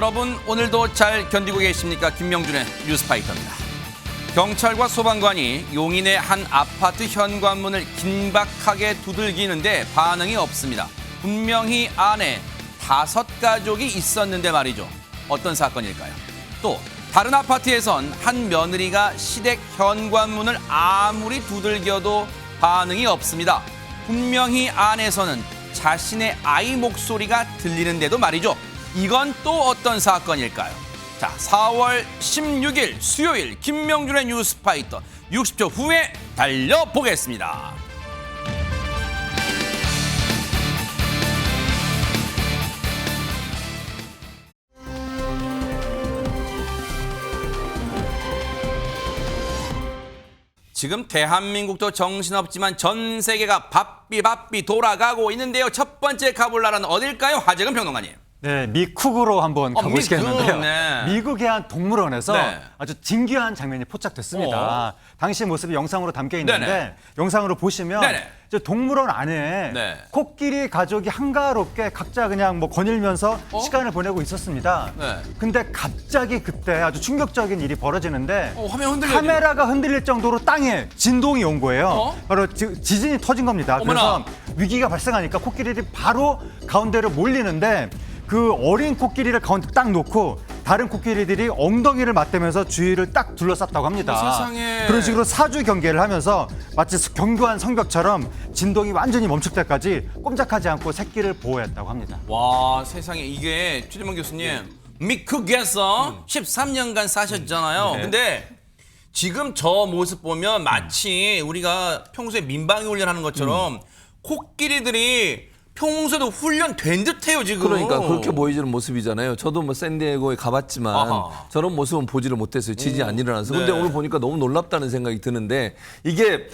여러분 오늘도 잘 견디고 계십니까? 김명준의 뉴스파이터입니다. 경찰과 소방관이 용인의 한 아파트 현관문을 긴박하게 두들기는데 반응이 없습니다. 분명히 안에 5가족이 있었는데 말이죠. 어떤 사건일까요? 또 다른 아파트에선 한 며느리가 시댁 현관문을 아무리 두들겨도 반응이 없습니다. 분명히 안에서는 자신의 아이 목소리가 들리는데도 말이죠. 이건 또 어떤 사건일까요? 자, 4월 16일 수요일 김명준의 뉴스파이터 60초 후에 달려보겠습니다. 지금 대한민국도 정신없지만 전 세계가 바삐 돌아가고 있는데요. 첫 번째 가볼 나라는 어딜까요? 하재근 평론가님. 네, 미쿡으로 한번 가보시겠는데요. 네. 미국의 한 동물원에서 네. 아주 진귀한 장면이 포착됐습니다. 당시 모습이 영상으로 담겨 있는데 네네. 영상으로 보시면 네네. 이제 동물원 안에 네. 코끼리 가족이 한가롭게 각자 그냥 뭐 거닐면서 시간을 보내고 있었습니다. 네. 근데 갑자기 그때 아주 충격적인 일이 벌어지는데 화면 흔들려요. 카메라가 흔들릴 정도로 땅에 진동이 온 거예요. 바로 지진이 터진 겁니다. 어머나. 그래서 위기가 발생하니까 코끼리들이 바로 가운데로 몰리는데 그 어린 코끼리를 가운데 딱 놓고 다른 코끼리들이 엉덩이를 맞대면서 주위를 딱 둘러쌌다고 합니다. 세상에. 그런 식으로 사주 경계를 하면서 마치 견고한 성벽처럼 진동이 완전히 멈출 때까지 꼼짝하지 않고 새끼를 보호했다고 합니다. 와, 세상에 이게 최재문 교수님 미국에서 13년간 사셨잖아요. 네. 근데 지금 저 모습 보면 마치 우리가 평소에 민방위 훈련하는 것처럼 코끼리들이 평소에도 훈련된 듯해요 지금. 그러니까 그렇게 보이지는 모습이잖아요. 저도 뭐 샌디에고에 가봤지만 아하. 저런 모습은 보지를 못했어요. 지진이 안 일어나서. 근데 네. 오늘 보니까 너무 놀랍다는 생각이 드는데 이게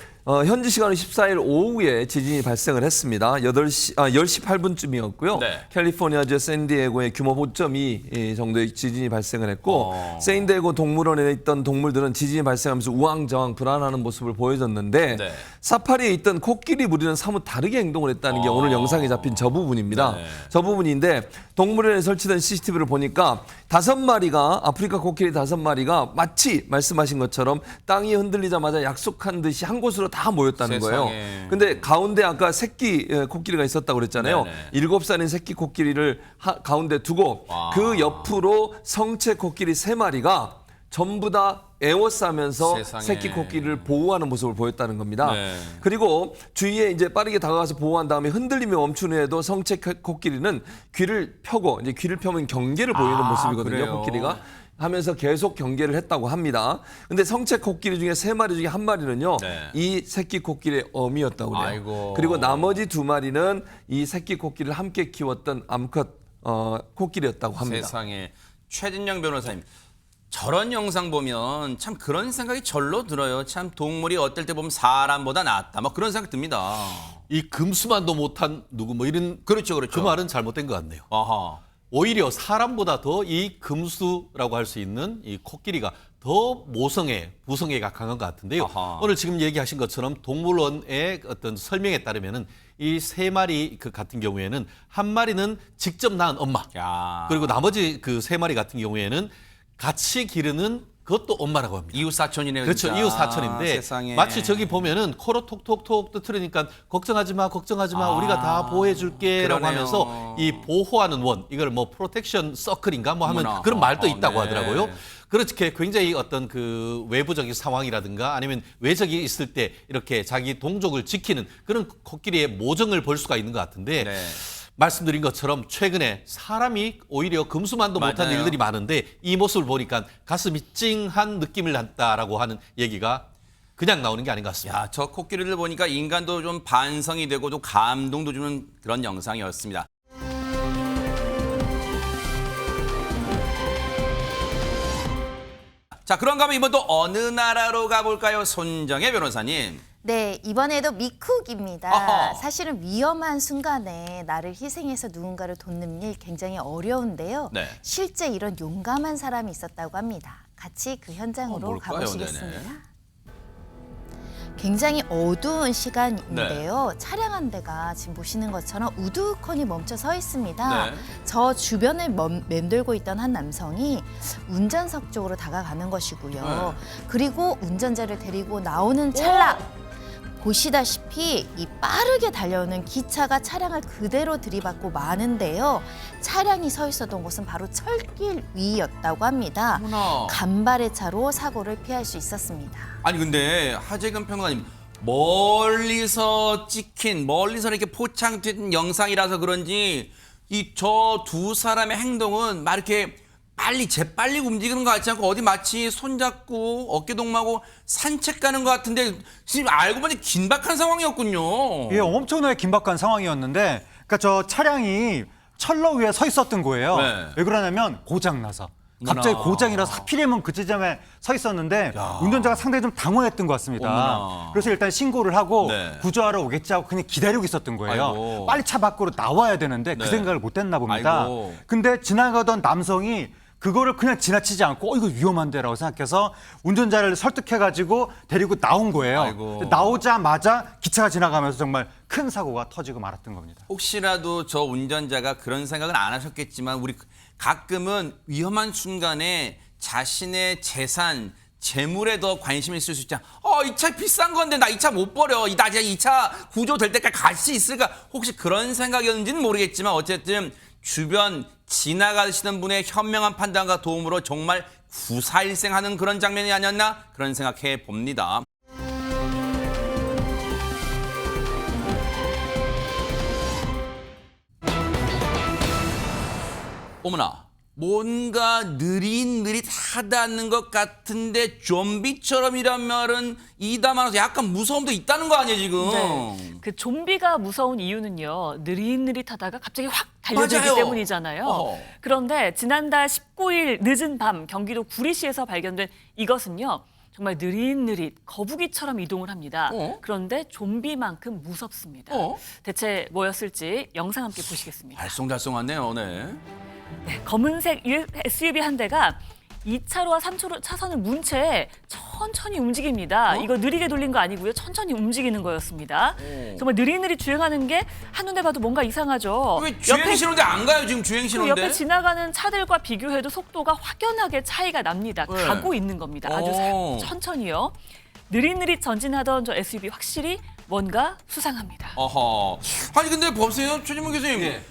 현지 시간으로 14일 오후에 지진이 발생을 했습니다. 10시 8분쯤이었고요. 네. 캘리포니아주 샌디에고의 규모 5.2 정도의 지진이 발생을 했고 샌디에고 동물원에 있던 동물들은 지진이 발생하면서 우왕좌왕 불안하는 모습을 보여줬는데 네. 사파리에 있던 코끼리 무리는 사뭇 다르게 행동을 했다는 게 오늘 영상에 잡힌 저 부분입니다. 네. 저 부분인데 동물원에 설치된 CCTV를 보니까 5마리가 아프리카 코끼리 5마리가 마치 말씀하신 것처럼 땅이 흔들리자마자 약속한 듯이 한 곳으로 다 모였다는 세상에. 거예요. 근데 가운데 아까 새끼 코끼리가 있었다고 그랬잖아요. 네네. 7살인 새끼 코끼리를 가운데 두고 와. 그 옆으로 성체 코끼리 3마리가 전부 다 에워싸면서 세상에. 새끼 코끼리를 보호하는 모습을 보였다는 겁니다. 네. 그리고 주위에 이제 빠르게 다가가서 보호한 다음에 흔들림이 멈춘 후에도 성체 코끼리는 귀를 펴고 이제 귀를 펴면 경계를 보이는 모습이거든요. 그래요? 코끼리가 하면서 계속 경계를 했다고 합니다. 근데 성체 코끼리 중에 3마리 중에 1마리는요. 네. 이 새끼 코끼리의 어미였다고 그래요. 아이고. 그리고 나머지 2마리는 이 새끼 코끼리를 함께 키웠던 암컷 코끼리였다고 합니다. 세상에. 최진영 변호사님. 저런 영상 보면 참 그런 생각이 절로 들어요. 참 동물이 어떨 때 보면 사람보다 낫다. 막 그런 생각 듭니다. 이 금수만도 못한 누구 뭐 이런 그렇죠. 그 말은 잘못된 것 같네요. 아하. 오히려 사람보다 더 이 금수라고 할 수 있는 이 코끼리가 더 부성애가 강한 것 같은데요. 아하. 오늘 지금 얘기하신 것처럼 동물원의 어떤 설명에 따르면은 이 3마리 그 같은 경우에는 1마리는 직접 낳은 엄마, 야. 그리고 나머지 그 3마리 같은 경우에는 같이 기르는 그것도 엄마라고 합니다. 이웃 사촌이네요. 그렇죠. 진짜. 이웃 사촌인데 세상에. 마치 저기 보면은 코로 톡톡톡 뜨트리니까 걱정하지 마, 우리가 다 보호해줄게라고 그러네요. 하면서 이 보호하는 원, 이걸 뭐 프로텍션 서클인가 뭐 하면 어머나. 그런 말도 있다고 네. 하더라고요. 그렇게 굉장히 어떤 그 외부적인 상황이라든가 아니면 외적이 있을 때 이렇게 자기 동족을 지키는 그런 코끼리의 모정을 볼 수가 있는 것 같은데. 네. 말씀드린 것처럼 최근에 사람이 오히려 금수만도 못한 맞아요. 일들이 많은데 이 모습을 보니까 가슴이 찡한 느낌을 났다라고 하는 얘기가 그냥 나오는 게 아닌 것 같습니다. 야, 저 코끼리를 보니까 인간도 좀 반성이 되고 좀 감동도 주는 그런 영상이었습니다. 자, 그런가 하면 이번 또 어느 나라로 가볼까요? 손정혜 변호사님. 네, 이번에도 미쿡입니다. 아하. 사실은 위험한 순간에 나를 희생해서 누군가를 돕는 일 굉장히 어려운데요. 네. 실제 이런 용감한 사람이 있었다고 합니다. 같이 그 현장으로 뭘까요? 가보시겠습니다. 네네. 굉장히 어두운 시간인데요. 차량 한 대가 지금 보시는 것처럼 우두커니 멈춰 서 있습니다. 네. 저 주변을 맴돌고 있던 한 남성이 운전석 쪽으로 다가가는 것이고요. 그리고 운전자를 데리고 나오는 찰나 보시다시피 이 빠르게 달려오는 기차가 차량을 그대로 들이받고 마는데요. 차량이 서 있었던 곳은 바로 철길 위였다고 합니다. 어머나. 간발의 차로 사고를 피할 수 있었습니다. 아니 근데 하재근 평론가님 멀리서 이렇게 포착된 영상이라서 그런지 이 저 두 사람의 행동은 막 이렇게 재빨리 움직이는 것 같지 않고 어디 마치 손잡고 어깨동무하고 산책 가는 것 같은데 지금 알고 보니 긴박한 상황이었군요. 이게 엄청나게 긴박한 상황이었는데, 그러니까 저 차량이 철로 위에 서 있었던 거예요. 네. 왜 그러냐면 고장나서. 갑자기 어머나. 고장이라서 하필이면 그 지점에 서 있었는데 운전자가 상당히 좀 당황했던 것 같습니다. 어머나. 그래서 일단 신고를 하고 네. 구조하러 오겠지 하고 그냥 기다리고 있었던 거예요. 아이고. 빨리 차 밖으로 나와야 되는데 그 네. 생각을 못 했나 봅니다. 아이고. 근데 지나가던 남성이 그거를 그냥 지나치지 않고 이거 위험한데라고 생각해서 운전자를 설득해가지고 데리고 나온 거예요. 아이고. 나오자마자 기차가 지나가면서 정말 큰 사고가 터지고 말았던 겁니다. 혹시라도 저 운전자가 그런 생각은 안 하셨겠지만 우리 가끔은 위험한 순간에 자신의 재산, 재물에 더 관심이 있을 수 있잖아. 이 차 비싼 건데 나 이 차 못 버려. 나 이 차 구조될 때까지 갈 수 있을까? 혹시 그런 생각이었는지는 모르겠지만 어쨌든 주변 지나가시는 분의 현명한 판단과 도움으로 정말 구사일생하는 그런 장면이 아니었나? 그런 생각해 봅니다. 어머나, 뭔가 느릿느릿하다는 것 같은데 좀비처럼이란 말은 이담아서 약간 무서움도 있다는 거 아니에요 지금? 네. 그 좀비가 무서운 이유는요. 느릿느릿하다가 갑자기 확 달려들기 맞아요. 때문이잖아요. 어허. 그런데 지난달 19일 늦은 밤 경기도 구리시에서 발견된 이것은요. 정말 느릿느릿 거북이처럼 이동을 합니다. 그런데 좀비만큼 무섭습니다. 대체 뭐였을지 영상 함께 보시겠습니다. 알쏭달쏭하네요, 네. 네, 검은색 SUV 한 대가 2차로와 3차로 차선을 문 채 천천히 움직입니다. 이거 느리게 돌린 거 아니고요. 천천히 움직이는 거였습니다. 정말 느릿느릿 주행하는 게 한눈에 봐도 뭔가 이상하죠. 왜 주행 신호인데 안 가요 지금 주행 그 신호인데? 옆에 지나가는 차들과 비교해도 속도가 확연하게 차이가 납니다. 네. 가고 있는 겁니다. 아주 천천히요. 느릿느릿 전진하던 저 SUV 확실히 뭔가 수상합니다. 어허. 아니 근데 보세요, 최진문 교수님. 예.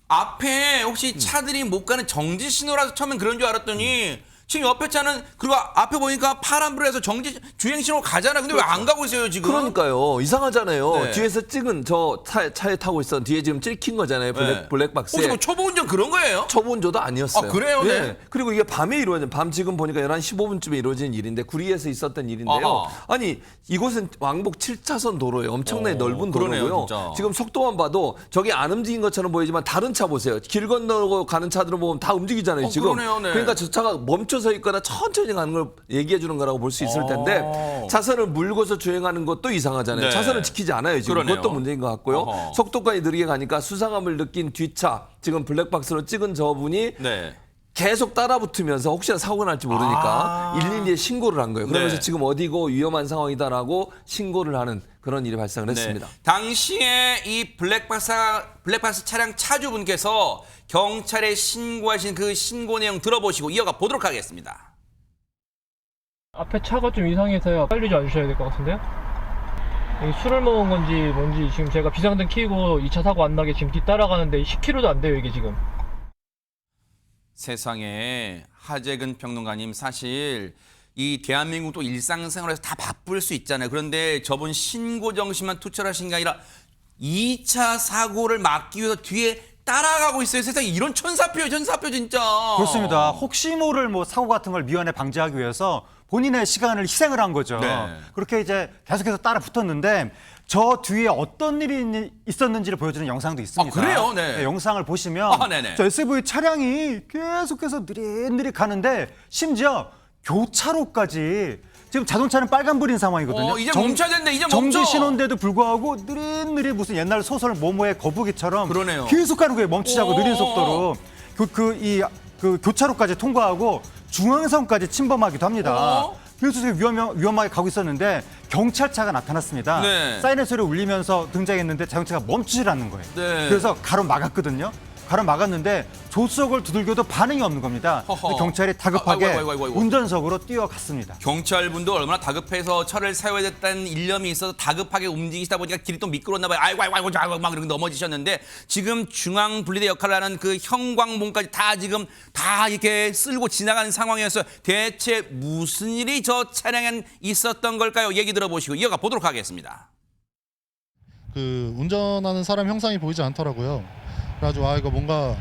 앞에 혹시 차들이 못 가는 정지 신호라서 처음엔 그런 줄 알았더니 지금 옆에 차는 그리고 앞에 보니까 파란불에서 정지 주행 신호 가잖아. 근데 왜 안 가고 있어요 지금? 그러니까요. 이상하잖아요. 네. 뒤에서 찍은 저 차에 타고 있던 뒤에 지금 찍힌 거잖아요. 네. 블랙박스에. 혹시 뭐 초보 운전 그런 거예요? 초보 운전도 아니었어요. 아, 그래요? 네. 그리고 이게 밤에 이루어진, 밤 지금 보니까 11시 15분쯤에 이루어진 일인데 구리에서 있었던 일인데요. 아하. 아니 이곳은 왕복 7차선 도로예요. 엄청나게 넓은 그러네요, 도로고요. 진짜. 지금 속도만 봐도 저게 안 움직인 것처럼 보이지만 다른 차 보세요. 길 건너고 가는 차들은 보면 다 움직이잖아요. 지금. 그러네요, 네. 그러니까 저 차가 멈춰서 있거나 천천히 가는 걸 얘기해 주는 거라고 볼 수 있을 텐데 차선을 물고서 주행하는 것도 이상하잖아요. 네. 차선을 지키지 않아요. 지금 그러네요. 그것도 문제인 것 같고요. 어허. 속도까지 느리게 가니까 수상함을 느낀 뒤차 지금 블랙박스로 찍은 저분이 네. 계속 따라붙으면서 혹시나 사고가 날지 모르니까 112에 신고를 한 거예요. 그러면서 네. 지금 어디고 위험한 상황이다라고 신고를 하는 그런 일이 발생을 했습니다. 당시에 이 블랙박스 차량 차주분께서 경찰에 신고하신 그 신고 내용 들어보시고 이어가 보도록 하겠습니다. 앞에 차가 좀 이상해서요. 빨리 좀 와주셔야 될 것 같은데요? 이게 술을 먹은 건지 뭔지 지금 제가 비상등 켜고 2차 사고 안 나게 지금 뒤따라가는데 10km도 안 돼요, 이게 지금. 세상에 하재근 평론가님 사실 이 대한민국도 일상생활에서 다 바쁠 수 있잖아요. 그런데 저분 신고 정신만 투철하신 게 아니라 2차 사고를 막기 위해서 뒤에 따라가고 있어요. 세상에 이런 천사표예요, 천사표 진짜. 그렇습니다. 혹시 모를 뭐 사고 같은 걸 미연에 방지하기 위해서 본인의 시간을 희생을 한 거죠. 네. 그렇게 이제 계속해서 따라 붙었는데 저 뒤에 어떤 일이 있었는지를 보여주는 영상도 있습니다. 아, 그래요? 네. 영상을 보시면 네네. 저 SUV 차량이 계속해서 느릿느릿 가는데 심지어 교차로까지 지금 자동차는 빨간불인 상황이거든요. 이제 멈춰야 되는데 이제 정지 멈춰. 신호인데도 불구하고 느릿느릿 무슨 옛날 소설 모모의 거북이처럼 그러네요. 계속 가는 거예요. 멈추지 않고 오. 느린 속도로 그 교차로까지 통과하고 중앙선까지 침범하기도 합니다. 그래서 위험하게 가고 있었는데 경찰차가 나타났습니다. 네. 사이렌 소리 울리면서 등장했는데 자동차가 멈추질 않는 거예요. 네. 그래서 가로막았거든요. 가로막았는데 조수석을 두들겨도 반응이 없는 겁니다. 허허. 경찰이 다급하게 아이고. 운전석으로 뛰어갔습니다. 경찰분도 얼마나 다급해서 철을 세워야 됐다는 일념이 있어서 다급하게 움직이시다 보니까 길이 또 미끄러웠나 봐요. 아이고 막 이렇게 넘어지셨는데 지금 중앙분리대 역할을 하는 그 형광봉까지 다 지금 다 이렇게 쓸고 지나가는 상황이었어요. 대체 무슨 일이 저 차량에 있었던 걸까요? 얘기 들어보시고 이어가 보도록 하겠습니다. 그 운전하는 사람 형상이 보이지 않더라고요. 그래가지고 이거 뭔가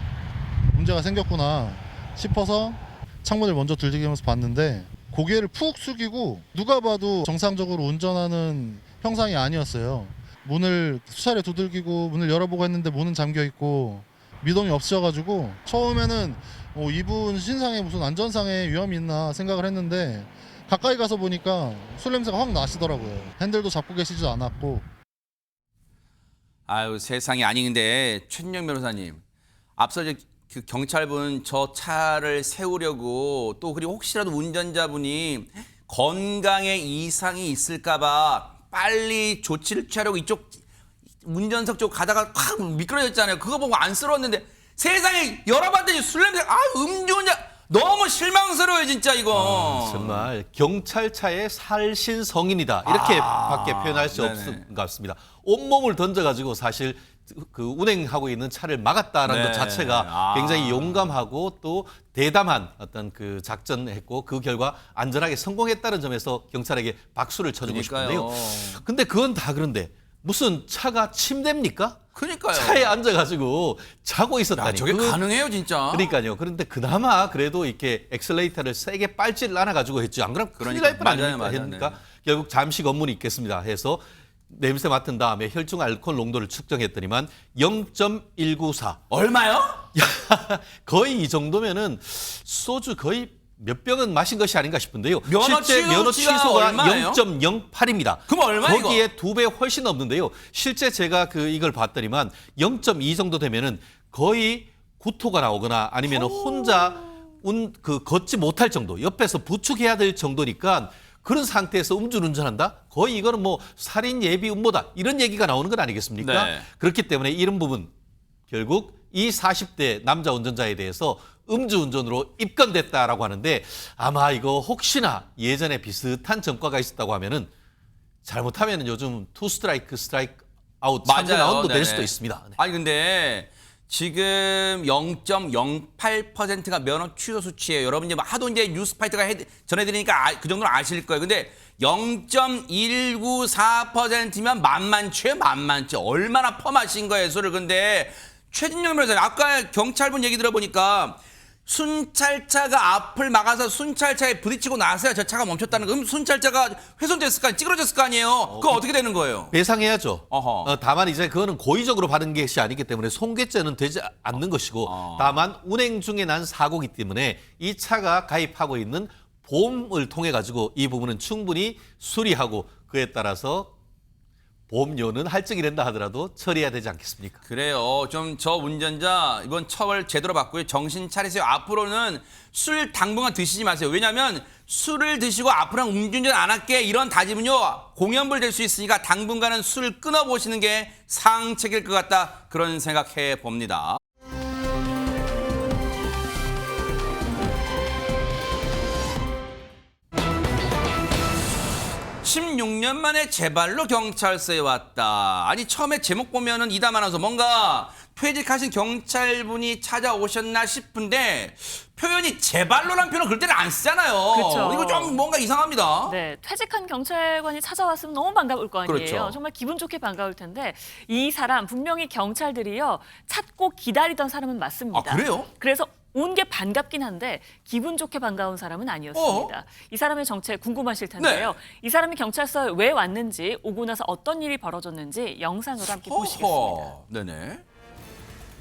문제가 생겼구나 싶어서 창문을 먼저 들이대면서 봤는데 고개를 푹 숙이고 누가 봐도 정상적으로 운전하는 형상이 아니었어요. 문을 수차례 두들기고 문을 열어보고 했는데 문은 잠겨 있고 미동이 없으셔가지고 처음에는 이분 신상에 무슨 안전상의 위험이 있나 생각을 했는데 가까이 가서 보니까 술 냄새가 확 나시더라고요. 핸들도 잡고 계시지도 않았고. 아유 세상이 아닌데 최진영 변호사님 앞서 그 경찰분 저 차를 세우려고 또 그리고 혹시라도 운전자분이 건강에 이상이 있을까봐 빨리 조치를 취하려고 이쪽 운전석 쪽 가다가 확 미끄러졌잖아요. 그거 보고 안쓰러웠는데 세상에 열어봤더니 술 냄새 음주운전 너무 실망스러워요 진짜 이거. 정말 경찰차의 살신 성인이다 이렇게 밖에 표현할 수 없을 것 같습니다. 온몸을 던져가지고 사실 그 운행하고 있는 차를 막았다라는 네. 것 자체가 굉장히 용감하고 또 대담한 어떤 그 작전했고 그 결과 안전하게 성공했다는 점에서 경찰에게 박수를 쳐주고 그러니까요. 싶은데요. 근데 그건 다 그런데 무슨 차가 침대입니까? 그러니까요. 차에 앉아가지고 자고 있었다니. 야, 저게 가능해요 진짜. 그러니까요. 그런데 그나마 그래도 이렇게 엑셀레이터를 세게 빨지를 않아가지고 했죠. 안 그러면 큰일 날 뻔 맞아요, 아닙니까? 맞아요. 그러니까 네. 결국 잠시 검문이 있겠습니다 해서 냄새 맡은 다음에 혈중 알코올 농도를 측정했더니만 0.194. 얼마요? 거의 이 정도면은 소주 거의 몇 병은 마신 것이 아닌가 싶은데요. 면허 실제 면허 취소가 취소가 얼마예요? 0.08입니다. 그럼 얼마예요, 이거? 거기에 2배 훨씬 넘는데요. 실제 제가 이걸 봤더니만 0.2 정도 되면은 거의 구토가 나오거나 아니면 혼자 걷지 못할 정도, 옆에서 부축해야 될 정도니까 그런 상태에서 음주를 운전한다? 거의 이거는 뭐 살인 예비 음모다 이런 얘기가 나오는 건 아니겠습니까? 네. 그렇기 때문에 이런 부분 결국 이 40대 남자 운전자에 대해서 음주운전으로 입건됐다라고 하는데 아마 이거 혹시나 예전에 비슷한 전과가 있었다고 하면은 잘못하면은 요즘 투 스트라이크 아웃 3주 라운드 될 수도 있습니다. 네. 아니 근데 지금 0.08%가 면허 취소 수치예요. 여러분 이제 하도 이제 뉴스파이터가 전해드리니까 그 정도는 아실 거예요. 근데 0.194%면 만만치예요, 만만치. 얼마나 펌하신 거예요, 술을. 근데 최진영 변호사님 아까 경찰분 얘기 들어보니까 순찰차가 앞을 막아서 순찰차에 부딪히고 나서야 저 차가 멈췄다는 거. 그럼 순찰차가 훼손됐을 거 아니에요? 찌그러졌을 거 아니에요? 그거 어떻게 되는 거예요? 배상해야죠. 어허. 다만 이제 그거는 고의적으로 받은 것이 아니기 때문에 손괴죄는 되지 않는 것이고 다만 운행 중에 난 사고이기 때문에 이 차가 가입하고 있는 보험을 통해 가지고 이 부분은 충분히 수리하고 그에 따라서 보험료는 할증이 된다 하더라도 처리해야 되지 않겠습니까? 그래요. 좀 저 운전자 이번 처벌 제대로 받고요. 정신 차리세요. 앞으로는 술 당분간 드시지 마세요. 왜냐하면 술을 드시고 앞으로는 음주운전 안 할게 이런 다짐은요. 공연불 될 수 있으니까 당분간은 술 끊어보시는 게 상책일 것 같다. 그런 생각해 봅니다. 16년 만에 제 발로 경찰서에 왔다. 아니 처음에 제목 보면은 이담 아나운서 뭔가 퇴직하신 경찰분이 찾아오셨나 싶은데 표현이 제 발로란 표현을 그럴 때는 안 쓰잖아요. 그렇죠. 이거 좀 뭔가 이상합니다. 네, 퇴직한 경찰관이 찾아왔으면 너무 반가울 거 아니에요. 그렇죠. 정말 기분 좋게 반가울 텐데 이 사람 분명히 경찰들이요 찾고 기다리던 사람은 맞습니다. 아, 그래요? 그래서 온 게 반갑긴 한데 기분 좋게 반가운 사람은 아니었습니다. 이 사람의 정체 궁금하실 텐데요. 네. 이 사람이 경찰서에 왜 왔는지 오고 나서 어떤 일이 벌어졌는지 영상으로 함께 보시겠습니다. 네네.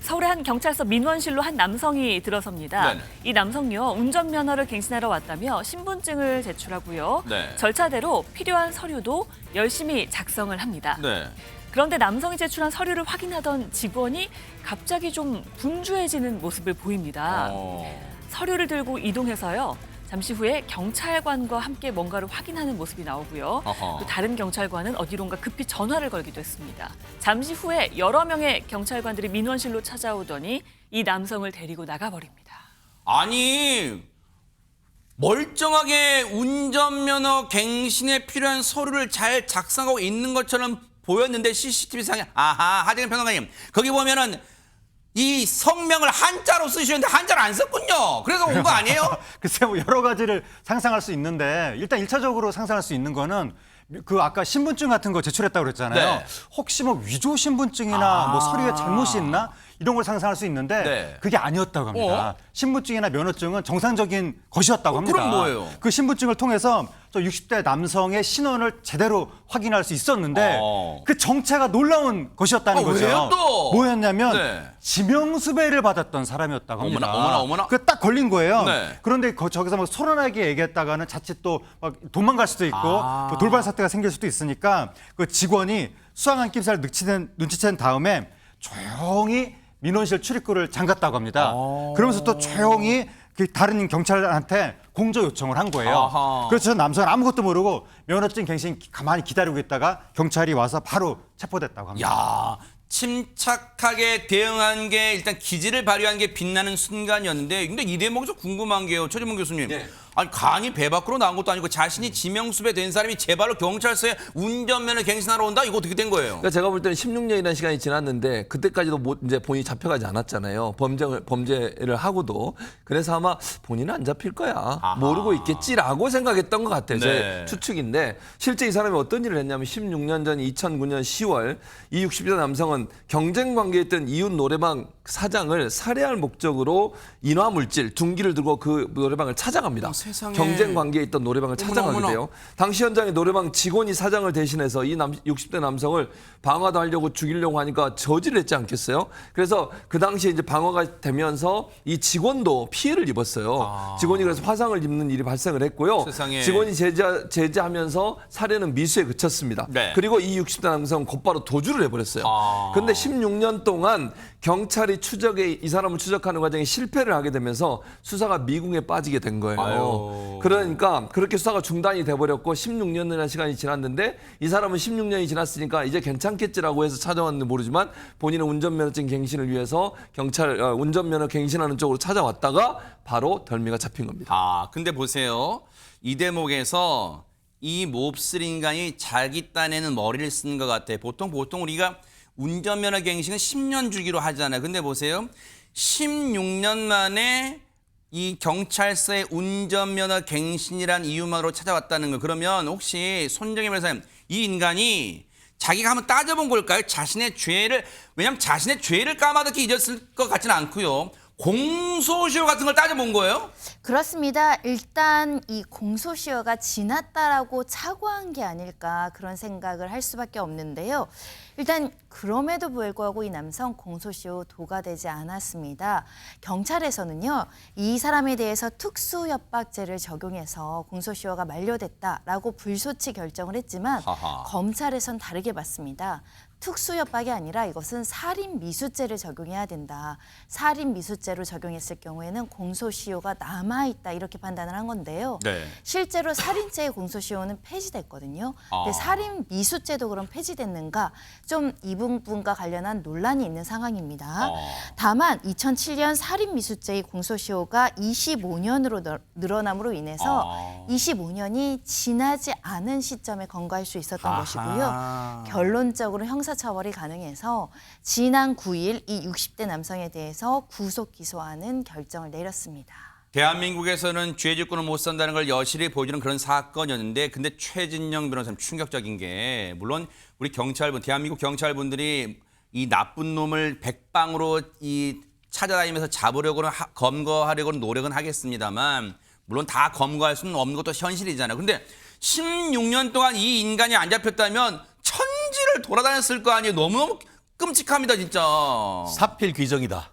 서울의 한 경찰서 민원실로 한 남성이 들어섭니다. 네네. 이 남성요 운전면허를 갱신하러 왔다며 신분증을 제출하고요. 네. 절차대로 필요한 서류도 열심히 작성을 합니다. 네. 그런데 남성이 제출한 서류를 확인하던 직원이 갑자기 좀 분주해지는 모습을 보입니다. 서류를 들고 이동해서요. 잠시 후에 경찰관과 함께 뭔가를 확인하는 모습이 나오고요. 어허. 또 다른 경찰관은 어디론가 급히 전화를 걸기도 했습니다. 잠시 후에 여러 명의 경찰관들이 민원실로 찾아오더니 이 남성을 데리고 나가버립니다. 아니 멀쩡하게 운전면허 갱신에 필요한 서류를 잘 작성하고 있는 것처럼 보였는데 CCTV상에 아하 하재근 평론가님 거기 보면은 이 성명을 한자로 쓰시는데 한자를 안 썼군요. 그래서 온 거 아니에요? 글쎄 뭐 여러 가지를 상상할 수 있는데 일단 일차적으로 상상할 수 있는 거는 그 아까 신분증 같은 거 제출했다고 그랬잖아요. 네. 혹시 뭐 위조 신분증이나 뭐 서류에 잘못이 있나? 이런 걸 상상할 수 있는데 네. 그게 아니었다고 합니다. 신분증이나 면허증은 정상적인 것이었다고 합니다. 그럼 뭐예요? 그 신분증을 통해서 저 60대 남성의 신원을 제대로 확인할 수 있었는데 그 정체가 놀라운 것이었다는 거죠. 왜요 또? 뭐였냐면 네. 지명수배를 받았던 사람이었다고 합니다. 어머나. 그 딱 걸린 거예요. 네. 그런데 저기서 막 소란하게 얘기했다가는 자칫 또 막 도망갈 수도 있고 또 돌발 사태가 생길 수도 있으니까 그 직원이 수상한 낌새를 눈치챈 다음에 조용히 민원실 출입구를 잠갔다고 합니다. 그러면서 또 조용히 그 다른 경찰한테 공조 요청을 한 거예요. 아하. 그래서 남성은 아무것도 모르고 면허증 갱신 가만히 기다리고 있다가 경찰이 와서 바로 체포됐다고 합니다. 야 침착하게 대응한 게 일단 기지를 발휘한 게 빛나는 순간이었는데 근데 이 대목이 좀 궁금한 게요. 최진문 교수님. 네. 아니 간이 배 밖으로 나온 것도 아니고 자신이 지명수배 된 사람이 제발로 경찰서에 운전면허 갱신하러 온다? 이거 어떻게 된 거예요? 그러니까 제가 볼 때는 16년이라는 시간이 지났는데 그때까지도 이제 본인이 잡혀가지 않았잖아요. 범죄를 하고도. 그래서 아마 본인은 안 잡힐 거야. 모르고 있겠지라고 생각했던 것 같아요. 네. 제 추측인데 실제 이 사람이 어떤 일을 했냐면 16년 전 2009년 10월 이 60대 남성은 경쟁 관계에 있던 이웃 노래방 사장을 살해할 목적으로 인화물질, 둔기를 들고 그 노래방을 찾아갑니다. 세상에. 경쟁 관계에 있던 노래방을 찾아가게 어머나. 돼요. 당시 현장에 노래방 직원이 사장을 대신해서 이 60대 남성을 방화도 하려고 죽이려고 하니까 저지를 했지 않겠어요? 그래서 그 당시에 이제 방화가 되면서 이 직원도 피해를 입었어요. 직원이 그래서 화상을 입는 일이 발생을 했고요. 세상에. 직원이 제재하면서 살해는 미수에 그쳤습니다. 네. 그리고 이 60대 남성은 곧바로 도주를 해버렸어요. 그런데 16년 동안 경찰이 이 사람을 추적하는 과정에 실패를 하게 되면서 수사가 미궁에 빠지게 된 거예요. 아유. 그러니까 그렇게 수사가 중단이 돼버렸고 16년이라는 시간이 지났는데 이 사람은 16년이 지났으니까 이제 괜찮겠지라고 해서 찾아왔는지 모르지만 본인은 운전면허증 갱신을 위해서 운전면허 갱신하는 쪽으로 찾아왔다가 바로 덜미가 잡힌 겁니다. 근데 보세요. 이 대목에서 이 몹쓸 인간이 자기 딴에는 머리를 쓴 것 같아. 보통 우리가 운전면허 갱신은 10년 주기로 하잖아요. 근데 보세요. 16년 만에 이 경찰서의 운전면허 갱신이란 이유만으로 찾아왔다는 거. 그러면 혹시 손정혜 변호사님, 이 인간이 자기가 한번 따져본 걸까요? 자신의 죄를, 왜냐하면 자신의 죄를 까마득히 잊었을 것 같지는 않고요. 공소시효 같은 걸 따져본 거예요? 그렇습니다. 일단 이 공소시효가 지났다라고 착오한 게 아닐까 그런 생각을 할 수밖에 없는데요. 일단 그럼에도 불구하고 이 남성 공소시효 도과되지 않았습니다. 경찰에서는요. 이 사람에 대해서 특수협박죄를 적용해서 공소시효가 만료됐다라고 불소치 결정을 했지만 검찰에선 다르게 봤습니다. 특수협박이 아니라 이것은 살인미수죄를 적용해야 된다. 살인미수죄로 적용했을 경우에는 공소시효가 남아있다 이렇게 판단을 한 건데요. 네. 실제로 살인죄의 공소시효는 폐지됐거든요. 근데 살인미수죄도 그럼 폐지됐는가? 좀 이 부분과 관련한 논란이 있는 상황입니다. 다만 2007년 살인미수죄의 공소시효가 25년으로 늘어남으로 인해서 25년이 지나지 않은 시점에 검거할 수 있었던 것이고요. 결론적으로 형사처벌이 가능해서 지난 9일 이 60대 남성에 대해서 구속 기소하는 결정을 내렸습니다. 대한민국에서는 죄 짓고는 못 산다는 걸 여실히 보여주는 그런 사건이었는데 근데 최진영 변호사님 충격적인 게 물론 우리 대한민국 경찰분들이 이 나쁜 놈을 백방으로 찾아다니면서 잡으려고는 검거하려고는 노력은 하겠습니다만 물론 다 검거할 수는 없는 것도 현실이잖아요. 근데 16년 동안 이 인간이 안 잡혔다면 천지를 돌아다녔을 거 아니에요. 너무너무 끔찍합니다, 진짜. 사필 규정이다.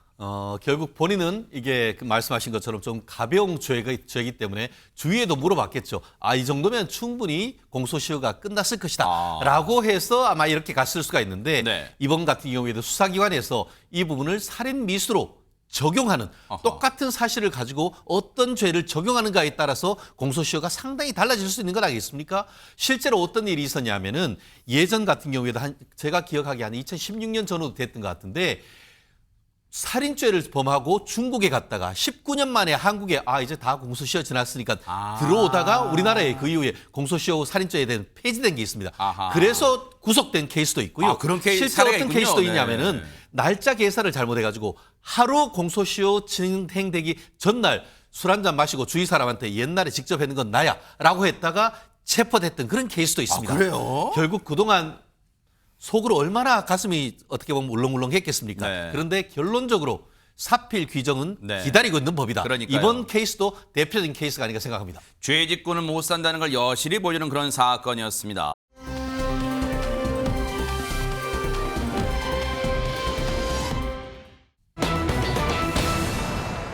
결국 본인은 이게 말씀하신 것처럼 좀 가벼운 죄이기 때문에 주위에도 물어봤겠죠. 이 정도면 충분히 공소시효가 끝났을 것이다. 라고 해서 아마 이렇게 갔을 수가 있는데 네. 이번 같은 경우에도 수사기관에서 이 부분을 살인미수로 적용하는 어허. 똑같은 사실을 가지고 어떤 죄를 적용하는가에 따라서 공소시효가 상당히 달라질 수 있는 건 아니겠습니까? 실제로 어떤 일이 있었냐면은 예전 같은 경우에도 제가 기억하기에 한 2016년 전후도 됐던 것 같은데 살인죄를 범하고 중국에 갔다가 19년 만에 한국에 이제 다 공소시효 지났으니까 들어오다가 우리나라에 그 이후에 공소시효 살인죄에 대한 폐지된 게 있습니다. 아하. 그래서 구속된 케이스도 있고요. 그런 케이스 실제 사례가 어떤 있군요. 케이스도 네. 있냐면은 날짜 계산을 잘못해가지고 하루 공소시효 진행되기 전날 술 한잔 마시고 주위 사람한테 옛날에 직접 했는 건 나야 라고 했다가 체포됐던 그런 케이스도 있습니다. 그래요? 결국 그동안 속으로 얼마나 가슴이 어떻게 보면 울렁울렁했겠습니까? 네. 그런데 결론적으로 사필 규정은 네. 기다리고 있는 법이다. 그러니까요. 이번 케이스도 대표적인 케이스가 아닌가 생각합니다. 죄 짓고는 못 산다는 걸 여실히 보여주는 그런 사건이었습니다.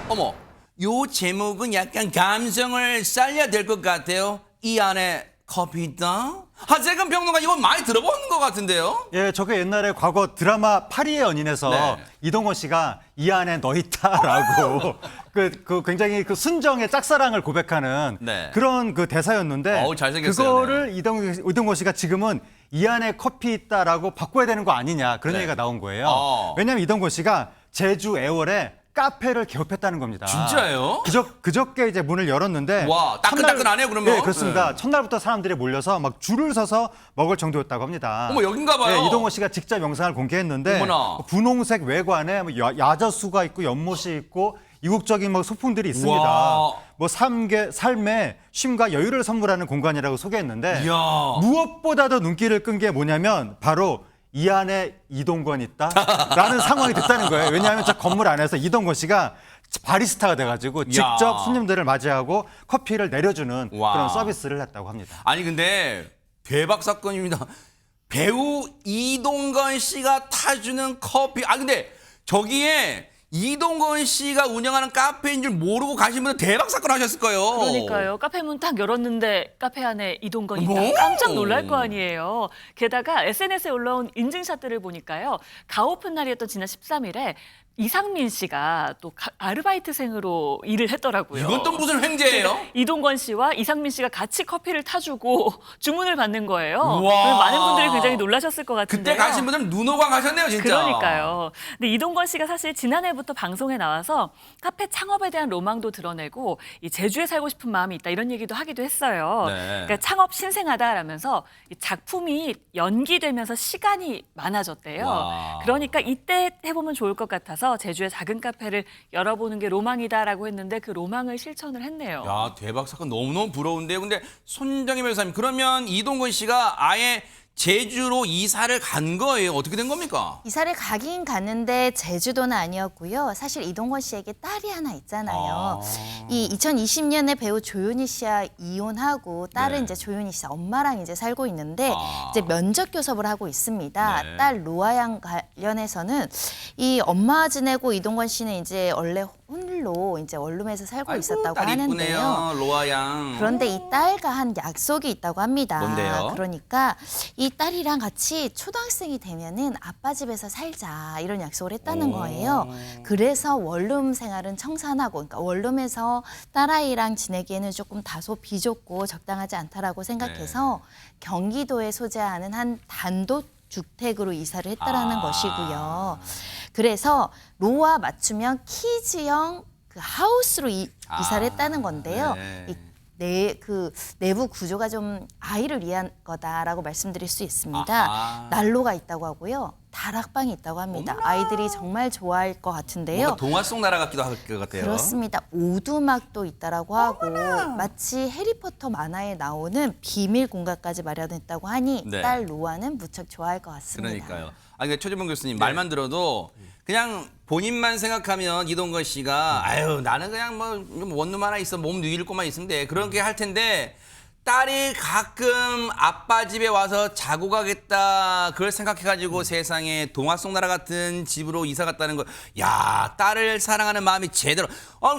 어머, 요 제목은 약간 감성을 살려야 될 것 같아요. 이 안에 커피 있다? 하재근 평론가 이건 많이 들어본 것 같은데요? 예, 저게 옛날에 과거 드라마 파리의 연인에서 네. 이동건 씨가 이 안에 너 있다라고 그 굉장히 그 순정의 짝사랑을 고백하는 네. 그런 그 대사였는데 어우, 잘생겼어요. 그거를 이동건 씨가 지금은 이 안에 커피 있다라고 바꿔야 되는 거 아니냐 그런 네. 얘기가 나온 거예요. 어. 왜냐하면 이동건 씨가 제주 애월에 카페를 개업했다는 겁니다. 진짜예요? 그저께 이제 문을 열었는데 와, 따끈따끈하네요, 그러면. 네, 그렇습니다. 네. 첫날부터 사람들이 몰려서 막 줄을 서서 먹을 정도였다고 합니다. 어머, 여긴가 봐요. 네, 이동건 씨가 직접 영상을 공개했는데 어머나. 분홍색 외관에 뭐 야자수가 있고 연못이 있고 이국적인 뭐 소품들이 있습니다. 와. 뭐 삶의 쉼과 여유를 선물하는 공간이라고 소개했는데 이야. 무엇보다도 눈길을 끈 게 뭐냐면 바로 이 안에 이동건 있다라는 상황이 됐다는 거예요. 왜냐하면 저 건물 안에서 이동건 씨가 바리스타가 돼가지고 직접 손님들을 맞이하고 커피를 내려주는 와. 그런 서비스를 했다고 합니다. 아니 근데 대박 사건입니다. 배우 이동건 씨가 타주는 커피. 근데 저기에 이동건 씨가 운영하는 카페인 줄 모르고 가신 분은 대박 사건 하셨을 거예요. 그러니까요. 카페 문 딱 열었는데 카페 안에 이동건이 있다. 어머. 깜짝 놀랄 거 아니에요. 게다가 SNS에 올라온 인증샷들을 보니까요. 가오픈 날이었던 지난 13일에 이상민 씨가 또 아르바이트생으로 일을 했더라고요. 이건 또 무슨 횡재예요? 이동건 씨와 이상민 씨가 같이 커피를 타주고 주문을 받는 거예요. 우와. 그래서 많은 분들이 굉장히 놀라셨을 것 같은데요. 그때 가신 분들은 눈호강 하셨네요, 진짜. 그러니까요. 근데 이동건 씨가 사실 지난해부터 방송에 나와서 카페 창업에 대한 로망도 드러내고 이 제주에 살고 싶은 마음이 있다 이런 얘기도 하기도 했어요. 네. 그러니까 창업 신생하다라면서 이 작품이 연기되면서 시간이 많아졌대요. 와. 그러니까 이때 해보면 좋을 것 같아서 제주에 작은 카페를 열어보는 게 로망이다라고 했는데 그 로망을 실천을 했네요. 야, 대박 사건 너무너무 부러운데요. 근데 손정희 변호사님, 그러면 이동건 씨가 아예 제주로 이사를 간 거예요? 어떻게 된 겁니까? 이사를 가긴 갔는데 제주도는 아니었고요. 사실 이동건 씨에게 딸이 하나 있잖아요. 이 2020년에 배우 조윤희 씨와 이혼하고 딸은 네. 이제 조윤희 씨 엄마랑 이제 살고 있는데 이제 면접 교섭을 하고 있습니다. 네. 딸 로아 양 관련해서는 이 엄마 지내고 이동건 씨는 이제 원래 홀로 이제 원룸에서 살고 있었다고 딸 하는데요. 이쁘네요, 로아 양. 그런데 이 딸과 한 약속이 있다고 합니다. 뭔데요? 그러니까 이 딸이랑 같이 초등학생이 되면은 아빠 집에서 살자 이런 약속을 했다는 거예요. 그래서 원룸 생활은 청산하고, 그러니까 원룸에서 딸아이랑 지내기에는 조금 다소 비좁고 적당하지 않다라고 생각해서 경기도에 소재하는 한 단독 주택으로 이사를 했다라는 것이고요. 그래서 로와 맞추면 키즈형 그 하우스로 이사를 했다는 건데요. 네. 그 내부 구조가 좀 아이를 위한 거다라고 말씀드릴 수 있습니다. 아하. 난로가 있다고 하고요. 다락방이 있다고 합니다. 아이들이 정말 좋아할 것 같은데요. 뭔가 동화 속 나라 같기도 할 것 같아요. 그렇습니다. 오두막도 있다라고 하고 마치 해리포터 만화에 나오는 비밀 공간까지 마련했다고 하니 네. 딸 로아는 무척 좋아할 것 같습니다. 그러니까요. 근데 최재봉 교수님 말만 들어도 그냥 본인만 생각하면 이동건 씨가 아유 나는 그냥 뭐 원룸 하나 있어 몸 누일 것만 있으면 돼 그렇게 할 텐데 딸이 가끔 아빠 집에 와서 자고 가겠다 그걸 생각해가지고 세상에 동화 속 나라 같은 집으로 이사 갔다는 거. 야, 딸을 사랑하는 마음이 제대로.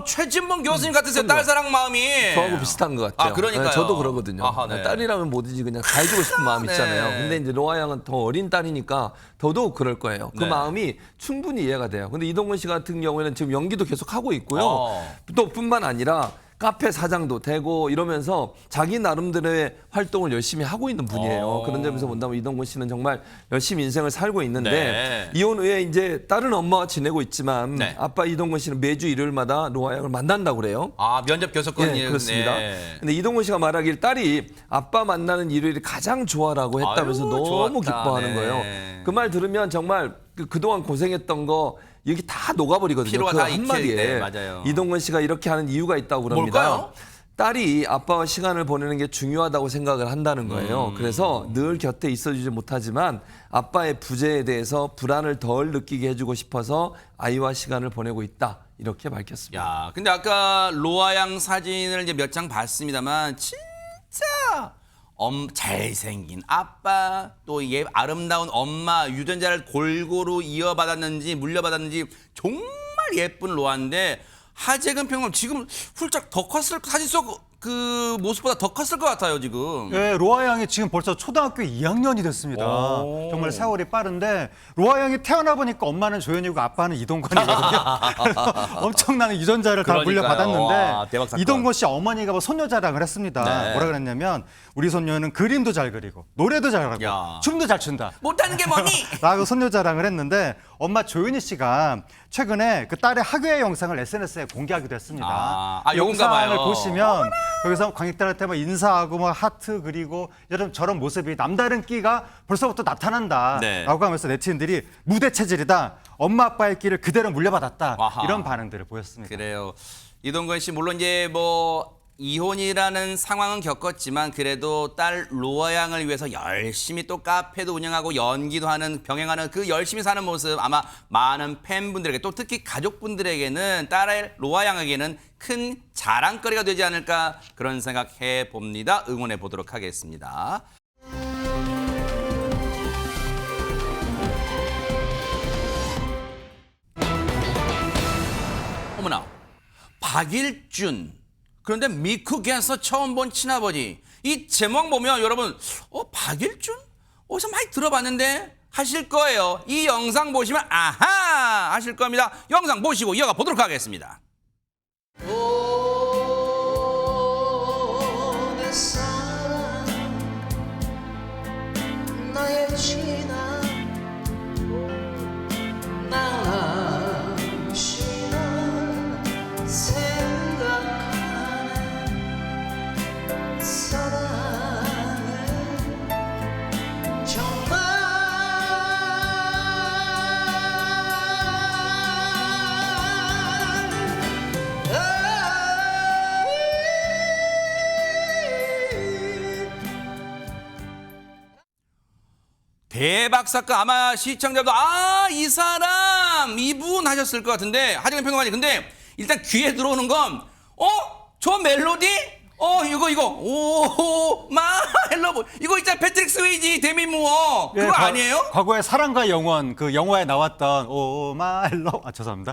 최진봉 교수님 같으세요. 딸 사랑 마음이. 저하고 비슷한 것 같아요. 그러니까요. 네, 저도 그러거든요. 아하, 네. 딸이라면 뭐든지 그냥 다 해주고 싶은 마음 네. 있잖아요. 근데 이제 로아 양은 더 어린 딸이니까 더더욱 그럴 거예요. 그 네. 마음이 충분히 이해가 돼요. 근데 이동건 씨 같은 경우에는 지금 연기도 계속 하고 있고요. 어. 또 뿐만 아니라 카페 사장도 되고 이러면서 자기 나름대로의 활동을 열심히 하고 있는 분이에요. 그런 점에서 본다면 이동건 씨는 정말 열심히 인생을 살고 있는데 네. 이혼 후에 이제 다른 엄마와 지내고 있지만 네. 아빠 이동건 씨는 매주 일요일마다 로아 양을 만난다고 그래요. 면접 교섭권이. 네, 그렇습니다. 네. 근데 이동건 씨가 말하길 딸이 아빠 만나는 일요일이 가장 좋아라고 했다면서 아유, 너무 좋았다. 기뻐하는 네. 거예요. 그 말 들으면 정말 그동안 고생했던 거 여기 다 녹아버리거든요. 피로가 그 다 한마디에. 네, 맞아요. 이동건 씨가 이렇게 하는 이유가 있다고 그럽니다. 뭘까요? 딸이 아빠와 시간을 보내는 게 중요하다고 생각을 한다는 거예요. 그래서 늘 곁에 있어주지 못하지만 아빠의 부재에 대해서 불안을 덜 느끼게 해주고 싶어서 아이와 시간을 보내고 있다. 이렇게 밝혔습니다. 야, 근데 아까 로아 양 사진을 이제 몇 장 봤습니다만 진짜 잘생긴 아빠 또 아름다운 엄마 유전자를 골고루 이어받았는지 물려받았는지 정말 예쁜 로아인데 하재근 평론 지금 훌쩍 더 컸을 사진 속 그 모습보다 더 컸을 것 같아요 지금. 네, 로아 양이 지금 벌써 초등학교 2학년이 됐습니다. 오. 정말 세월이 빠른데 로아 양이 태어나 보니까 엄마는 조현이고 아빠는 이동건이거든요. 그래서 엄청난 유전자를 다 그러니까요. 물려받았는데 와, 대박 사건. 이동건 씨 어머니가 뭐 손녀 자랑을 했습니다. 네. 뭐라 그랬냐면 우리 손녀는 그림도 잘 그리고 노래도 잘하고 야. 춤도 잘 춘다. 못하는 게 뭐니? 라고 손녀 자랑을 했는데 엄마 조윤희 씨가 최근에 그 딸의 학예회 영상을 SNS에 공개하기도 했습니다. 요건가 영상을 봐요. 보시면 거기서 관객들한테 막 인사하고 막 하트 그리고 저런 모습이 남다른 끼가 벌써부터 나타난다 네. 라고 하면서 네티즌들이 무대 체질이다. 엄마 아빠의 끼를 그대로 물려받았다. 아하. 이런 반응들을 보였습니다. 그래요. 이동건 씨 물론 이제 뭐 이혼이라는 상황은 겪었지만 그래도 딸 로아 양을 위해서 열심히 또 카페도 운영하고 연기도 하는 병행하는 그 열심히 사는 모습 아마 많은 팬분들에게 또 특히 가족분들에게는 딸 로아 양에게는 큰 자랑거리가 되지 않을까 그런 생각해 봅니다. 응원해 보도록 하겠습니다. 어머나 박일준 그런데 미국에서 처음 본 친아버지 이 제목 보면 여러분 박일준? 어디서 많이 들어봤는데 하실 거예요. 이 영상 보시면 아하 하실 겁니다. 영상 보시고 이어가 보도록 하겠습니다. 내 사랑 나의 지나 나 쉬나 생각하네 사랑해 정말 대박 사건 아마 시청자도 이 사람 이분 하셨을 것 같은데 하재근 평론가님 근데 일단 귀에 들어오는 건 저 멜로디 이거 오마 헬로보 이거 있잖아 패트릭 스웨이지 데미 무어 그거 아니에요? 과거에 사랑과 영원 그 영화에 나왔던 오마일로 죄송합니다.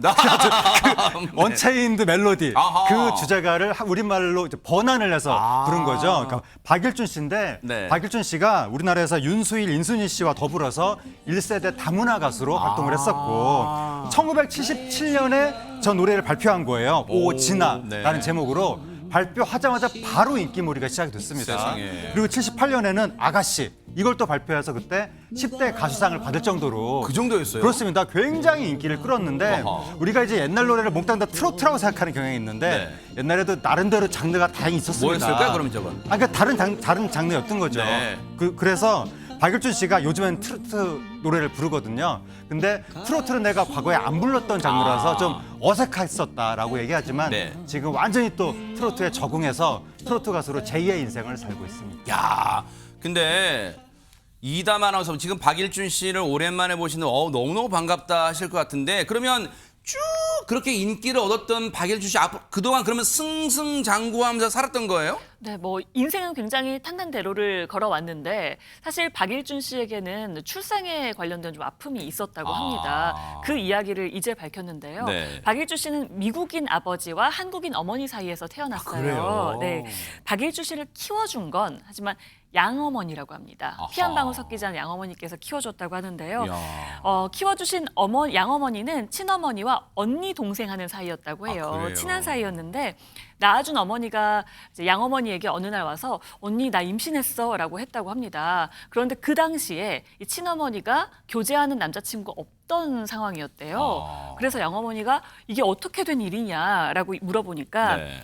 그 언체인드 멜로디 아하. 그 주제가를 우리말로 이제 번안을 해서 부른 거죠. 그러니까 박일준 씨인데 네. 박일준 씨가 우리나라에서 윤수일, 인순이 씨와 더불어서 1세대 다문화 가수로 활동을 했었고 1977년에 저 노래를 발표한 거예요. 오진아라는 네. 제목으로 발표하자마자 바로 인기몰이가 시작이 됐습니다. 세상에. 그리고 78년에는 아가씨 이걸 또 발표해서 그때 10대 가수상을 받을 정도로 그 정도였어요? 그렇습니다. 굉장히 인기를 끌었는데 어허. 우리가 이제 옛날 노래를 몽땅 다 트로트라고 생각하는 경향이 있는데 옛날에도 나름대로 장르가 다양히 있었습니다. 뭐였을까요, 그럼 저건? 그러니까 다른 장르였던 거죠. 네. 그래서 박일준 씨가 요즘엔 트로트 노래를 부르거든요. 근데 트로트는 내가 과거에 안 불렀던 장르라서 좀 어색했었다라고 얘기하지만 네. 지금 완전히 또 트로트에 적응해서 트로트 가수로 제2의 인생을 살고 있습니다. 야 근데 이담 아나운서 지금 박일준 씨를 오랜만에 보시는 너무너무 반갑다 하실 것 같은데 그러면 쭉 그렇게 인기를 얻었던 박일준 씨 그동안 그러면 승승장구하면서 살았던 거예요? 네, 뭐 인생은 굉장히 탄탄대로를 걸어왔는데 사실 박일준 씨에게는 출생에 관련된 좀 아픔이 있었다고 합니다. 그 이야기를 이제 밝혔는데요. 네. 박일준 씨는 미국인 아버지와 한국인 어머니 사이에서 태어났어요. 그래요? 네, 박일준 씨를 키워준 건 하지만 양어머니라고 합니다. 피 한 방울 섞이지 않은 양어머니께서 키워줬다고 하는데요. 키워주신 양어머니는 친어머니와 언니 동생 하는 사이였다고 해요. 그래요? 친한 사이였는데 낳아준 어머니가 이제 양어머니에게 어느 날 와서 언니 나 임신했어라고 했다고 합니다. 그런데 그 당시에 이 친어머니가 교제하는 남자친구가 없던 상황이었대요. 그래서 양어머니가 이게 어떻게 된 일이냐라고 물어보니까 네.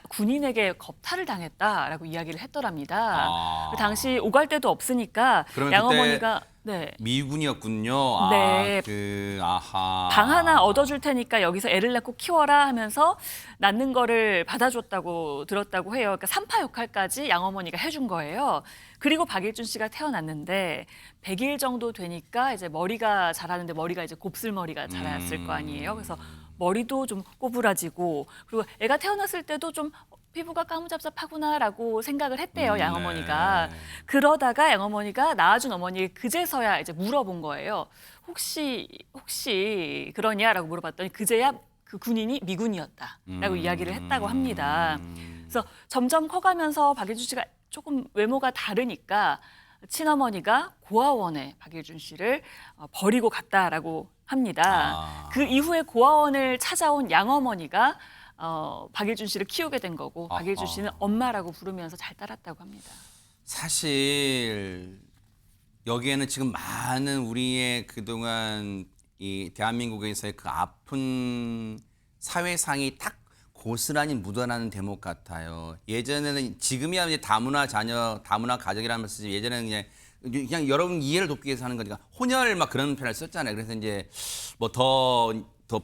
군인에게 겁탈을 당했다라고 이야기를 했더랍니다. 그 당시 오갈 데도 없으니까 그러면 양어머니가 네. 미군이었군요. 네. 방 하나 얻어줄 테니까 여기서 애를 낳고 키워라 하면서 낳는 거를 받아줬다고 들었다고 해요. 그러니까 산파 역할까지 양어머니가 해준 거예요. 그리고 박일준 씨가 태어났는데 100일 정도 되니까 이제 머리가 자라는데 머리가 이제 곱슬머리가 자랐을 거 아니에요. 그래서 머리도 좀 꼬부라지고 그리고 애가 태어났을 때도 좀 피부가 까무잡잡하구나라고 생각을 했대요, 양어머니가. 네. 그러다가 양어머니가 낳아준 어머니를 그제서야 이제 물어본 거예요. 혹시 그러냐라고 물어봤더니 그제야 그 군인이 미군이었다라고 이야기를 했다고 합니다. 그래서 점점 커가면서 박일준 씨가 조금 외모가 다르니까 친어머니가 고아원에 박일준 씨를 버리고 갔다라고 합니다. 그 이후에 고아원을 찾아온 양어머니가 박일준 씨를 키우게 된 거고 박일준 씨는 엄마라고 부르면서 잘 따랐다고 합니다. 사실 여기에는 지금 많은 우리의 그동안 이 대한민국에서의 그 아픈 사회상이 딱 고스란히 묻어나는 대목 같아요. 예전에는 지금이야 이제 다문화 자녀, 다문화 가족이라는 말 쓰지 예전에는 그냥 여러분 이해를 돕기 위해서 하는 거니까 혼혈 막 그런 표현을 썼잖아요. 그래서 이제 뭐 더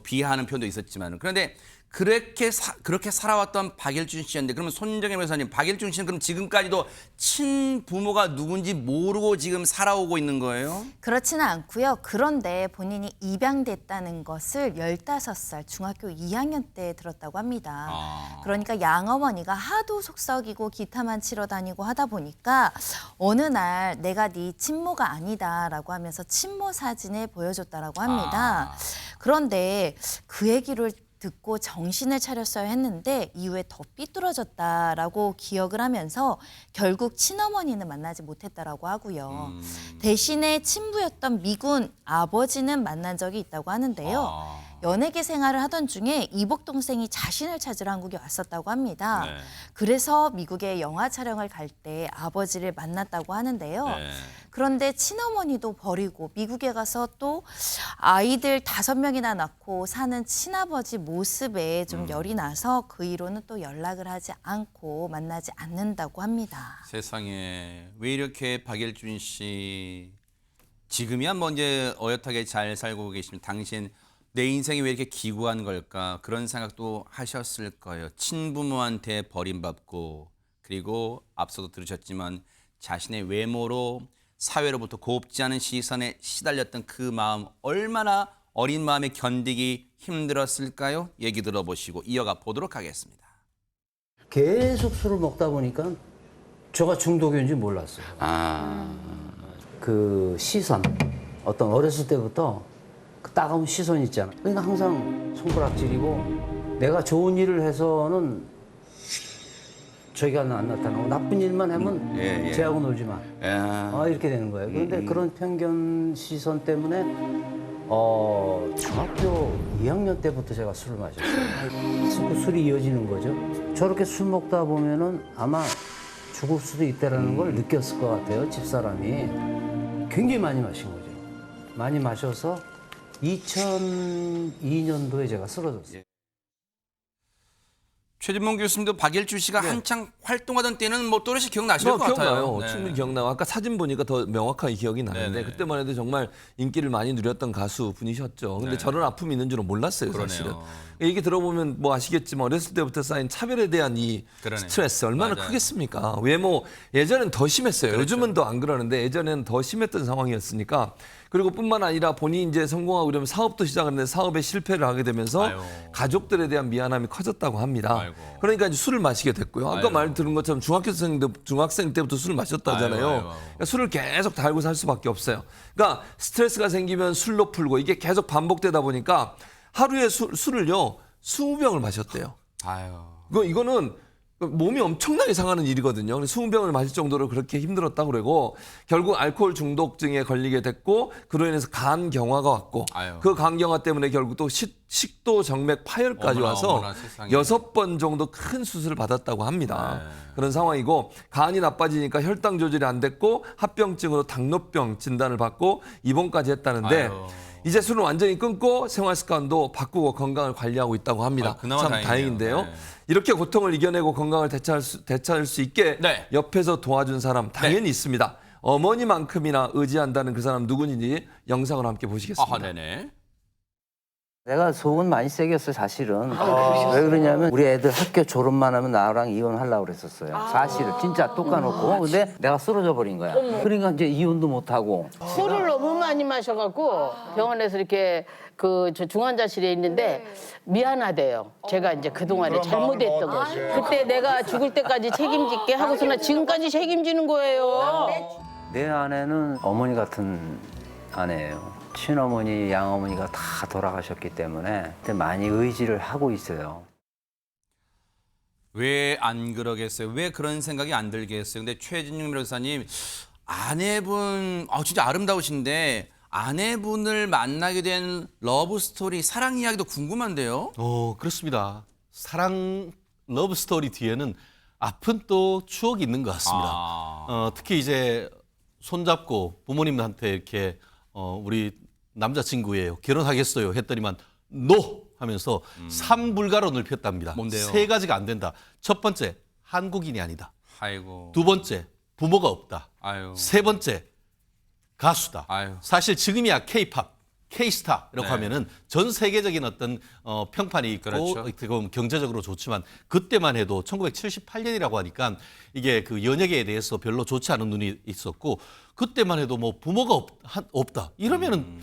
비하하는 표현도 있었지만 그런데 그렇게 살아왔던 박일준 씨였는데 그러면 손정혜 변호사님, 박일준 씨는 그럼 지금까지도 친부모가 누군지 모르고 지금 살아오고 있는 거예요? 그렇지는 않고요. 그런데 본인이 입양됐다는 것을 15살 중학교 2학년 때 들었다고 합니다. 그러니까 양어머니가 하도 속썩이고 기타만 치러 다니고 하다 보니까 어느 날 내가 네 친모가 아니다라고 하면서 친모 사진을 보여줬다라고 합니다. 그런데 그 얘기를 듣고 정신을 차렸어야 했는데 이후에 더 삐뚤어졌다라고 기억을 하면서 결국 친어머니는 만나지 못했다라고 하고요. 대신에 친부였던 미군 아버지는 만난 적이 있다고 하는데요. 연예계 생활을 하던 중에 이복 동생이 자신을 찾으러 한국에 왔었다고 합니다. 네. 그래서 미국에 영화 촬영을 갈 때 아버지를 만났다고 하는데요. 네. 그런데 친어머니도 버리고 미국에 가서 또 아이들 5명이나 낳고 사는 친아버지 모습에 좀 열이 나서 그 이후로는 또 연락을 하지 않고 만나지 않는다고 합니다. 세상에 왜 이렇게 박일준 씨 지금이야 뭐 이제 어엿하게 잘 살고 계시면 당신 내 인생이 왜 이렇게 기구한 걸까 그런 생각도 하셨을 거예요. 친부모한테 버림받고 그리고 앞서도 들으셨지만 자신의 외모로 사회로부터 곱지 않은 시선에 시달렸던 그 마음 얼마나 어린 마음에 견디기 힘들었을까요? 얘기 들어보시고 이어가 보도록 하겠습니다. 계속 술을 먹다 보니까 제가 중독인지 몰랐어요. 그 시선, 어떤 어렸을 때부터 그 따가운 시선 있잖아. 그러니까 항상 손가락질이고 내가 좋은 일을 해서는 저기가 안 나타나고 나쁜 일만 하면 쟤하고 놀지 마. 이렇게 되는 거예요. 그런데 그런 편견 시선 때문에 중학교 2학년 때부터 제가 술을 마셨어요. 그 술이 이어지는 거죠. 저렇게 술 먹다 보면은 아마 죽을 수도 있다라는 걸 느꼈을 것 같아요. 집사람이. 굉장히 많이 마신 거죠. 많이 마셔서 2002년도에 제가 쓰러졌어요. 최진봉 교수님도 박일준 씨가 한창 활동하던 때는 뭐 또렷이 기억나실 것 기억나요. 같아요. 네. 충분히 기억나요. 아까 사진 보니까 더 명확하게 기억이 나는데 네네. 그때만 해도 정말 인기를 많이 누렸던 가수 분이셨죠. 근데 저런 아픔이 있는 줄은 몰랐어요, 그러네요. 사실은. 얘기 들어보면 뭐 아시겠지만 어렸을 때부터 쌓인 차별에 대한 이 그러네요. 스트레스 얼마나 맞아요. 크겠습니까? 외모 예전엔 더 심했어요. 그렇죠. 요즘은 더 안 그러는데 예전엔 더 심했던 상황이었으니까 그리고 뿐만 아니라 본인이 이제 성공하고 이러면 사업도 시작하는데 사업에 실패를 하게 되면서 아유. 가족들에 대한 미안함이 커졌다고 합니다. 아이고. 그러니까 이제 술을 마시게 됐고요. 아까 아이고. 말 들은 것처럼 중학생 때부터 술을 마셨다잖아요. 아이고, 아이고. 그러니까 술을 계속 달고 살 수밖에 없어요. 그러니까 스트레스가 생기면 술로 풀고 이게 계속 반복되다 보니까 하루에 술을요 20병을 마셨대요. 아유. 이거는 몸이 엄청나게 상하는 일이거든요. 그래서 20병을 마실 정도로 그렇게 힘들었다고 그러고 결국 알코올 중독증에 걸리게 됐고 그로 인해서 간 경화가 왔고 아유. 그 간 경화 때문에 결국 또 식도 정맥 파열까지 어머나, 와서 어머나, 세상에. 6번 정도 큰 수술을 받았다고 합니다. 네. 그런 상황이고 간이 나빠지니까 혈당 조절이 안 됐고 합병증으로 당뇨병 진단을 받고 입원까지 했다는데 아유. 이제 술을 완전히 끊고 생활 습관도 바꾸고 건강을 관리하고 있다고 합니다. 그나마 참 다행이네요. 다행인데요. 네. 이렇게 고통을 이겨내고 건강을 되찾을 수 있게 네. 옆에서 도와준 사람 당연히 있습니다. 어머니만큼이나 의지한다는 그 사람 누구인지 영상을 함께 보시겠습니다. 아, 네네. 내가 속은 많이 세겠어 사실은. 왜 그러냐면 우리 애들 학교 졸업만 하면 나랑 이혼하려고 그랬었어요. 사실은 진짜 뚝 까놓고. 근데 내가 쓰러져 버린 거야. 그러니까 이제 이혼도 못 하고. 술을 너무 많이 마셔갖고 병원에서 이렇게 저 중환자실에 있는데 미안하대요. 제가 이제 그동안에 잘못했던 거지. 그때 내가 죽을 때까지 책임질게 하고서는 지금까지 책임지는 거예요. 내 아내는 어머니 같은 아내예요. 친어머니, 양어머니가 다 돌아가셨기 때문에 많이 의지를 하고 있어요. 왜 안 그러겠어요? 왜 그런 생각이 안 들겠어요? 근데 최진용 변호사님, 아내분, 진짜 아름다우신데 아내분을 만나게 된 러브 스토리, 사랑 이야기도 궁금한데요? 그렇습니다. 사랑 러브 스토리 뒤에는 아픈 또 추억이 있는 것 같습니다. 특히 이제 손잡고 부모님한테 이렇게 우리 남자친구예요. 결혼하겠어요. 했더니만 노 하면서 삼불가론을 폈답니다. 뭔데요? 3가지가 안 된다. 첫 번째, 한국인이 아니다. 아이고. 두 번째, 부모가 없다. 아유. 세 번째, 가수다. 아유. 사실 지금이야 K-팝, K-스타라고 네. 하면은 전 세계적인 어떤 평판이 있고 그렇죠. 어떻게 보면 경제적으로 좋지만 그때만 해도 1978년이라고 하니까 이게 그 연예계에 대해서 별로 좋지 않은 눈이 있었고 그때만 해도 뭐 부모가 없다 이러면은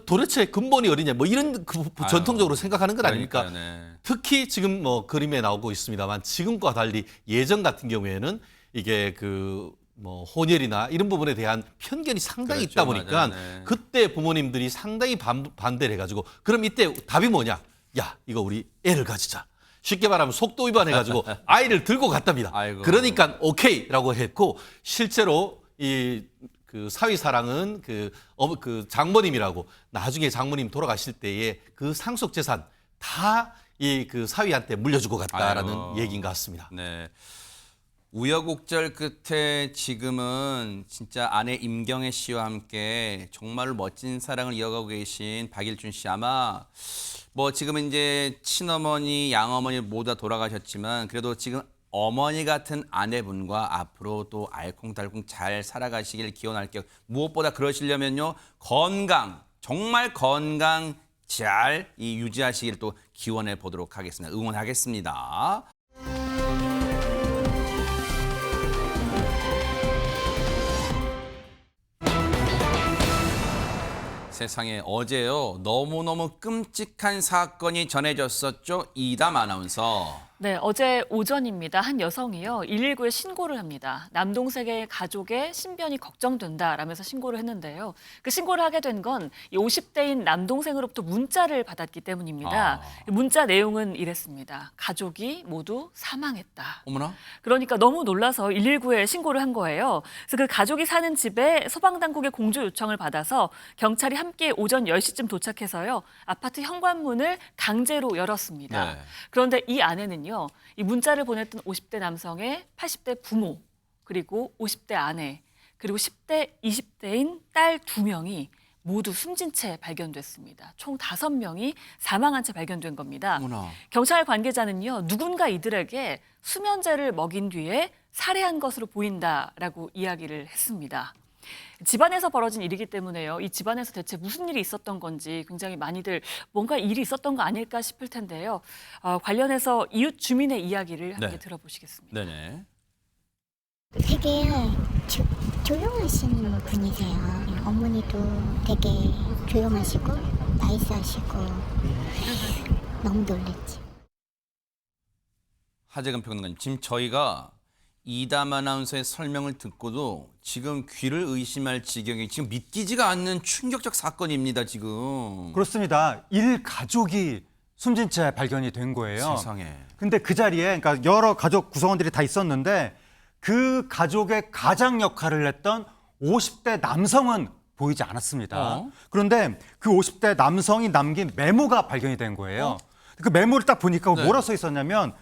도대체 근본이 어디냐 뭐 이런 전통적으로 생각하는 것 아닙니까? 그러니까요, 네. 특히 지금 뭐 그림에 나오고 있습니다만 지금과 달리 예전 같은 경우에는 이게 뭐 혼혈이나 이런 부분에 대한 편견이 상당히 그렇죠, 있다 보니까 맞아요, 네. 그때 부모님들이 상당히 반대를 해가지고 그럼 이때 답이 뭐냐? 야 이거 우리 애를 가지자. 쉽게 말하면 속도 위반해가지고 아이를 들고 갔답니다. 아이고. 그러니까 오케이라고 했고 실제로 그 사위 사랑은 그 장모님이라고 나중에 장모님 돌아가실 때에 그 상속 재산 다 그 사위한테 물려주고 갔다라는 아이고. 얘기인 것 같습니다. 네. 우여곡절 끝에 지금은 진짜 아내 임경애 씨와 함께 정말로 멋진 사랑을 이어가고 계신 박일준 씨 아마 뭐 지금은 이제 친어머니, 양어머니 모두 다 돌아가셨지만 그래도 지금 어머니 같은 아내분과 앞으로 또 알콩달콩 잘 살아가시길 기원할게요. 무엇보다 그러시려면요 건강 정말 건강 잘 유지하시길 또 기원해 보도록 하겠습니다. 응원하겠습니다. 세상에 어제요 너무너무 끔찍한 사건이 전해졌었죠. 이담 아나운서. 네, 어제 오전입니다. 한 여성이요 119에 신고를 합니다. 남동생의 가족의 신변이 걱정된다라면서 신고를 했는데요. 그 신고를 하게 된 건 50대인 남동생으로부터 문자를 받았기 때문입니다. 문자 내용은 이랬습니다. 가족이 모두 사망했다. 어머나. 그러니까 너무 놀라서 119에 신고를 한 거예요. 그래서 그 가족이 사는 집에 소방당국의 공조 요청을 받아서 경찰이 함께 오전 10시쯤 도착해서요. 아파트 현관문을 강제로 열었습니다. 네. 그런데 이 안에는요. 이 문자를 보냈던 50대 남성의 80대 부모, 그리고 50대 아내, 그리고 10대, 20대인 딸 2명이 모두 숨진 채 발견됐습니다. 총 5명이 사망한 채 발견된 겁니다. 어머나. 경찰 관계자는요. 누군가 이들에게 수면제를 먹인 뒤에 살해한 것으로 보인다라고 이야기를 했습니다. 집안에서 벌어진 일이기 때문에요. 이 집안에서 대체 무슨 일이 있었던 건지 굉장히 많이들 뭔가 일이 있었던 거 아닐까 싶을 텐데요. 관련해서 이웃 주민의 이야기를 함께 네. 들어보시겠습니다. 네네. 되게 조용하신 분이세요. 어머니도 되게 조용하시고 나이스하시고 너무 놀랬지. 하재근 평론가님, 지금 저희가 이담 아나운서의 설명을 듣고도 지금 귀를 의심할 지경이 지금 믿기지가 않는 충격적 사건입니다, 지금. 그렇습니다. 일가족이 숨진 채 발견이 된 거예요. 세상에. 근데 그 자리에 그러니까 여러 가족 구성원들이 다 있었는데 그 가족의 가장 역할을 했던 50대 남성은 보이지 않았습니다. 그런데 그 50대 남성이 남긴 메모가 발견이 된 거예요. 그 메모를 딱 보니까 네. 뭐라 써 있었냐면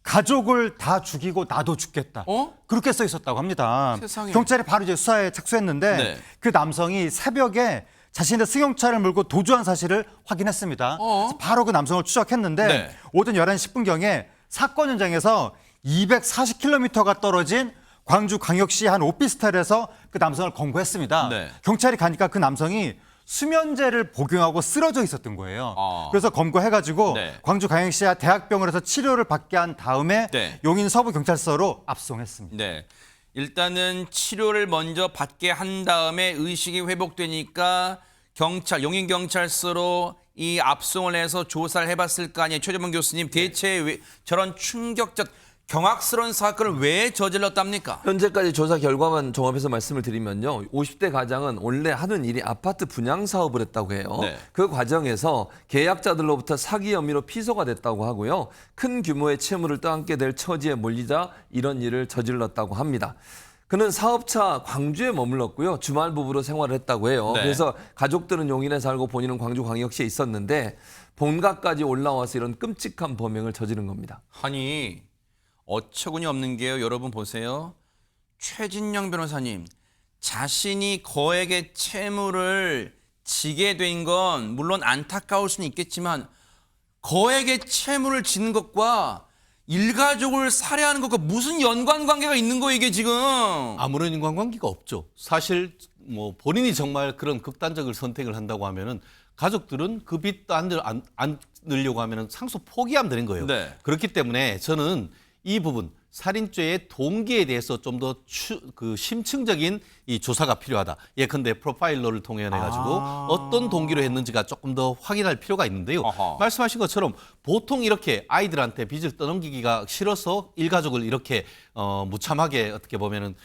가족을 다 죽이고 나도 죽겠다. 그렇게 써 있었다고 합니다. 세상에. 경찰이 바로 이제 수사에 착수했는데 네. 그 남성이 새벽에 자신의 승용차를 몰고 도주한 사실을 확인했습니다. 그래서 바로 그 남성을 추적했는데 네. 오전 11시 10분경에 사건 현장에서 240km가 떨어진 광주광역시 한 오피스텔에서 그 남성을 검거했습니다. 네. 경찰이 가니까 그 남성이 수면제를 복용하고 쓰러져 있었던 거예요. 아. 그래서 검거해가지고 네. 광주광역시 대학병원에서 치료를 받게 한 다음에 네. 용인 서부경찰서로 압송했습니다. 네. 일단은 치료를 먼저 받게 한 다음에 의식이 회복되니까 용인경찰서로 이 압송을 해서 조사를 해봤을 거 아니에요. 최재범 교수님, 대체 왜 저런 충격적 경악스러운 사건을 왜 저질렀답니까? 현재까지 조사 결과만 종합해서 말씀을 드리면요. 50대 가장은 원래 하는 일이 아파트 분양 사업을 했다고 해요. 네. 그 과정에서 계약자들로부터 사기 혐의로 피소가 됐다고 하고요. 큰 규모의 채무를 떠안게 될 처지에 몰리자 이런 일을 저질렀다고 합니다. 그는 사업차 광주에 머물렀고요. 주말 부부로 생활을 했다고 해요. 네. 그래서 가족들은 용인에 살고 본인은 광주광역시에 있었는데 본가까지 올라와서 이런 끔찍한 범행을 저지른 겁니다. 아니, 어처구니 없는 게요. 여러분 보세요. 최진영 변호사님, 자신이 거액의 채무를 지게 된 건 물론 안타까울 수는 있겠지만 거액의 채무를 지는 것과 일가족을 살해하는 것과 무슨 연관관계가 있는 거예요, 이게 지금? 아무런 인간관계가 없죠. 사실 뭐 본인이 정말 그런 극단적인 선택을 한다고 하면은 가족들은 그 빚도 안 늘려고 하면은 상속 포기하면 되는 거예요. 네. 그렇기 때문에 저는 이 부분 살인죄의 동기에 대해서 좀 더 심층적인 이 조사가 필요하다. 예컨대 프로파일러를 통해 해가지고 어떤 동기로 했는지가 조금 더 확인할 필요가 있는데요. 어허. 말씀하신 것처럼 보통 이렇게 아이들한테 빚을 떠넘기기가 싫어서 일가족을 이렇게 무참하게 어떻게 보면은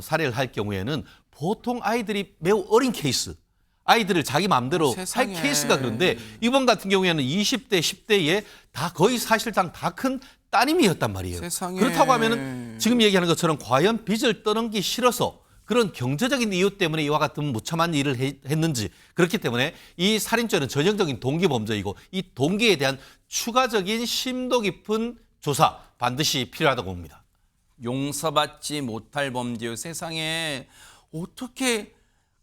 살해를 할 경우에는 보통 아이들이 매우 어린 케이스. 아이들을 자기 마음대로 할 세상에. 케이스가 그런데 이번 같은 경우에는 20대, 10대에 다 거의 사실상 다 큰 따님이었단 말이에요. 세상에. 그렇다고 하면은 지금 얘기하는 것처럼 과연 빚을 떠넘기 싫어서 그런 경제적인 이유 때문에 이와 같은 무참한 일을 했는지 그렇기 때문에 이 살인죄는 전형적인 동기 범죄이고 이 동기에 대한 추가적인 심도 깊은 조사 반드시 필요하다고 봅니다. 용서받지 못할 범죄요. 세상에 어떻게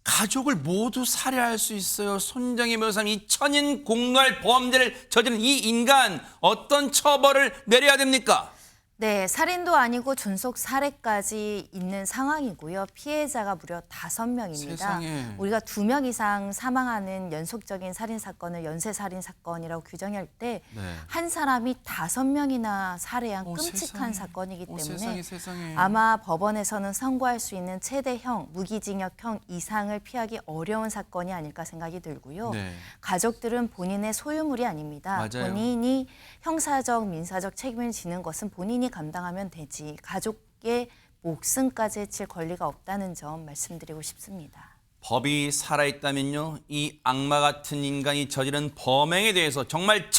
가족을 모두 살해할 수 있어요. 손정희 변호사님, 이 천인 공노할 범죄를 저지른 이 인간 어떤 처벌을 내려야 됩니까? 네, 살인도 아니고 존속 살해까지 있는 상황이고요. 피해자가 무려 5명입니다. 세상에. 우리가 2명 이상 사망하는 연속적인 살인 사건을 연쇄 살인 사건이라고 규정할 때 한 네. 사람이 5명이나 살해한 끔찍한 세상에. 사건이기 때문에 세상에. 아마 법원에서는 선고할 수 있는 최대형 무기징역형 이상을 피하기 어려운 사건이 아닐까 생각이 들고요. 네. 가족들은 본인의 소유물이 아닙니다. 맞아요. 본인이 형사적, 민사적 책임을 지는 것은 본인이 감당하면 되지 가족의 목숨까지 해칠 권리가 없다는 점 말씀드리고 싶습니다. 법이 살아있다면요, 이 악마 같은 인간이 저지른 범행에 대해서 정말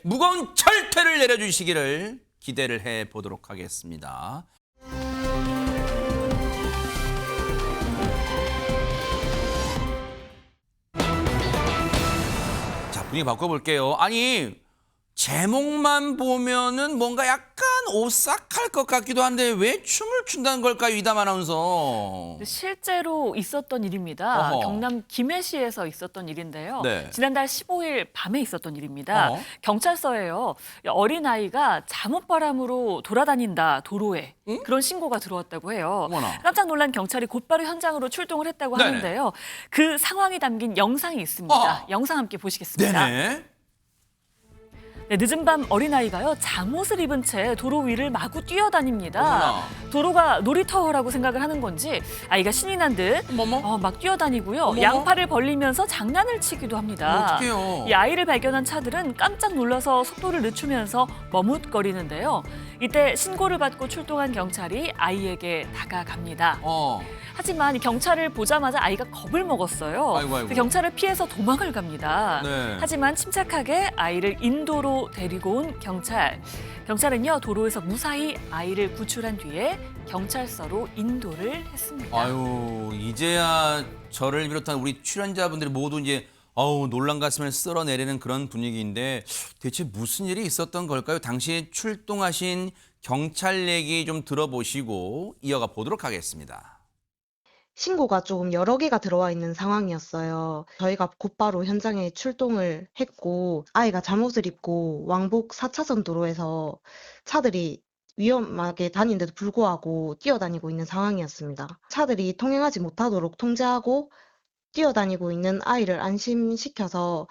무거운 철퇴를 내려주시기를 기대를 해보도록 하겠습니다. 자, 분위기 바꿔볼게요. 아니, 제목만 보면은 뭔가 약간 오싹할 것 같기도 한데 왜 춤을 춘다는 걸까요, 이담 아나운서? 실제로 있었던 일입니다. 어허. 경남 김해시에서 있었던 일인데요. 네. 지난달 15일 밤에 있었던 일입니다. 어허. 경찰서에요. 어린아이가 잠옷바람으로 돌아다닌다, 도로에. 그런 신고가 들어왔다고 해요. 어머나. 깜짝 놀란 경찰이 곧바로 현장으로 출동을 했다고 네네. 하는데요. 그 상황이 담긴 영상이 있습니다. 어허. 영상 함께 보시겠습니다. 네네. 네, 늦은 밤 어린아이가요 잠옷을 입은 채 도로 위를 마구 뛰어다닙니다. 어머나. 도로가 놀이터라고 생각을 하는 건지 아이가 신이 난 듯 막 뛰어다니고요. 어머머. 양팔을 벌리면서 장난을 치기도 합니다. 어떡해요. 이 아이를 발견한 차들은 깜짝 놀라서 속도를 늦추면서 머뭇거리는데요. 이때 신고를 받고 출동한 경찰이 아이에게 다가갑니다. 하지만 이 경찰을 보자마자 아이가 겁을 먹었어요. 아이고, 아이고. 경찰을 피해서 도망을 갑니다. 네. 하지만 침착하게 아이를 인도로 데리고 온 경찰. 경찰은요 도로에서 무사히 아이를 구출한 뒤에 경찰서로 인도를 했습니다. 아유, 이제야 저를 비롯한 우리 출연자분들이 모두 이제 놀란 가슴을 쓸어내리는 그런 분위기인데 대체 무슨 일이 있었던 걸까요? 당시에 출동하신 경찰 얘기 좀 들어보시고 이어가 보도록 하겠습니다. 신고가 조금 여러 개가 들어와 있는 상황이었어요. 저희가 곧바로 현장에 출동을 했고 아이가 잠옷을 입고 왕복 4차선 도로에서 차들이 위험하게 다니는데도 불구하고 뛰어다니고 있는 상황이었습니다. 차들이 통행하지 못하도록 통제하고 뛰어다니고 있는 아이를 안심시켜서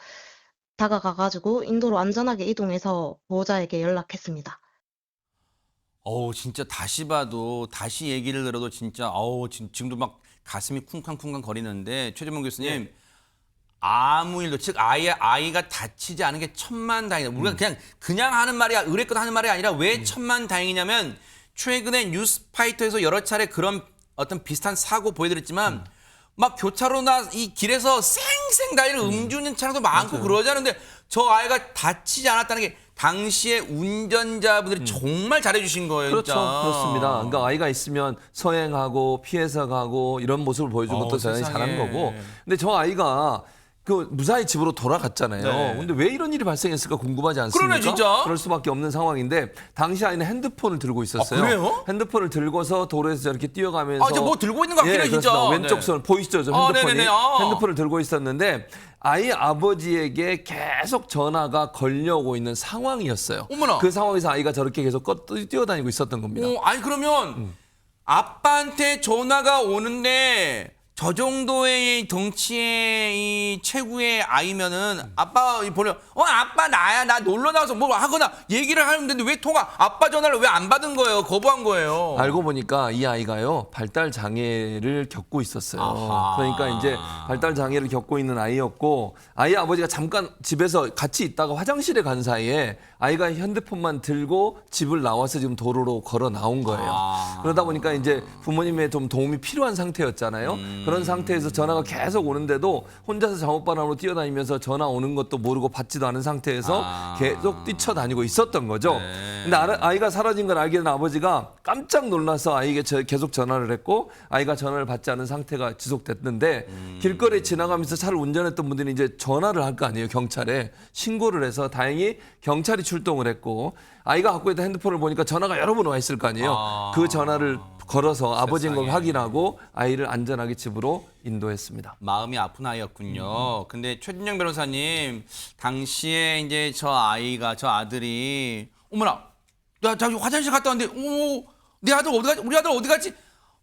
다가가가지고 인도로 안전하게 이동해서 보호자에게 연락했습니다. 진짜 다시 봐도 다시 얘기를 들어도 진짜 지금도 막 가슴이 쿵쾅쿵쾅 거리는데 최재문 교수님 아무 일도 즉 아이가 다치지 않은 게 천만다행이다. 우리가 그냥 하는 말이 의례껏 하는 말이 아니라 왜 천만다행이냐면 최근에 뉴스파이터에서 여러 차례 그런 어떤 비슷한 사고 보여드렸지만 막 교차로나 이 길에서 쌩쌩 달리는 음주운전 차량도 많고 그러지 않은데 저 아이가 다치지 않았다는 게 당시에 운전자분들이 정말 잘해주신 거예요. 그렇죠. 진짜. 그렇습니다. 그러니까 아이가 있으면 서행하고 피해서 가고 이런 모습을 보여준 것도 대단히 세상에. 잘한 거고. 근데 저 아이가 그 무사히 집으로 돌아갔잖아요. 네. 근데 왜 이런 일이 발생했을까 궁금하지 않습니까? 그러네, 진짜. 그럴 수밖에 없는 상황인데 당시 아이는 핸드폰을 들고 있었어요. 그래요? 핸드폰을 들고서 도로에서 저렇게 뛰어가면서 이제 뭐 들고 있는 것 같긴 해요, 그렇습니다. 진짜. 왼쪽 네. 손 보이시죠? 저 핸드폰이. 네네네. 핸드폰을 들고 있었는데 아이 아버지에게 계속 전화가 걸려오고 있는 상황이었어요. 어머나. 그 상황에서 아이가 저렇게 계속 뛰어다니고 있었던 겁니다. 아니 그러면 아빠한테 전화가 오는데 저 정도의 덩치의 이 체구의 아이면은 아빠 보려 아빠 나야 나 놀러 나와서 뭐 하거나 얘기를 하면 되는데 왜 아빠 전화를 왜 안 받은 거예요? 거부한 거예요. 알고 보니까 이 아이가요 발달 장애를 겪고 있었어요. 아하. 그러니까 이제 발달 장애를 겪고 있는 아이였고 아이 아버지가 잠깐 집에서 같이 있다가 화장실에 간 사이에 아이가 핸드폰만 들고 집을 나와서 지금 도로로 걸어 나온 거예요. 그러다 보니까 이제 부모님의 좀 도움이 필요한 상태였잖아요. 그런 상태에서 전화가 계속 오는데도 혼자서 잠옷바람으로 뛰어다니면서 전화 오는 것도 모르고 받지도 않은 상태에서 계속 뛰쳐다니고 있었던 거죠. 근데 아이가 사라진 걸 알게 된 아버지가 깜짝 놀라서 아이에게 계속 전화를 했고 아이가 전화를 받지 않은 상태가 지속됐는데 길거리에 지나가면서 차를 운전했던 분들이 이제 전화를 할 거 아니에요. 경찰에 신고를 해서 다행히 경찰이 출동을 했고 아이가 갖고 있던 핸드폰을 보니까 전화가 여러 번 와 있을 거 아니에요. 그 전화를 걸어서 아버지인 걸 확인하고 아이를 안전하게 집으로 인도했습니다. 마음이 아픈 아이였군요. 근데 최진영 변호사님 당시에 이제 저 아들이 어머나 나 화장실 갔다 왔는데 내 아들 어디 갔지? 우리 아들 어디 갔지?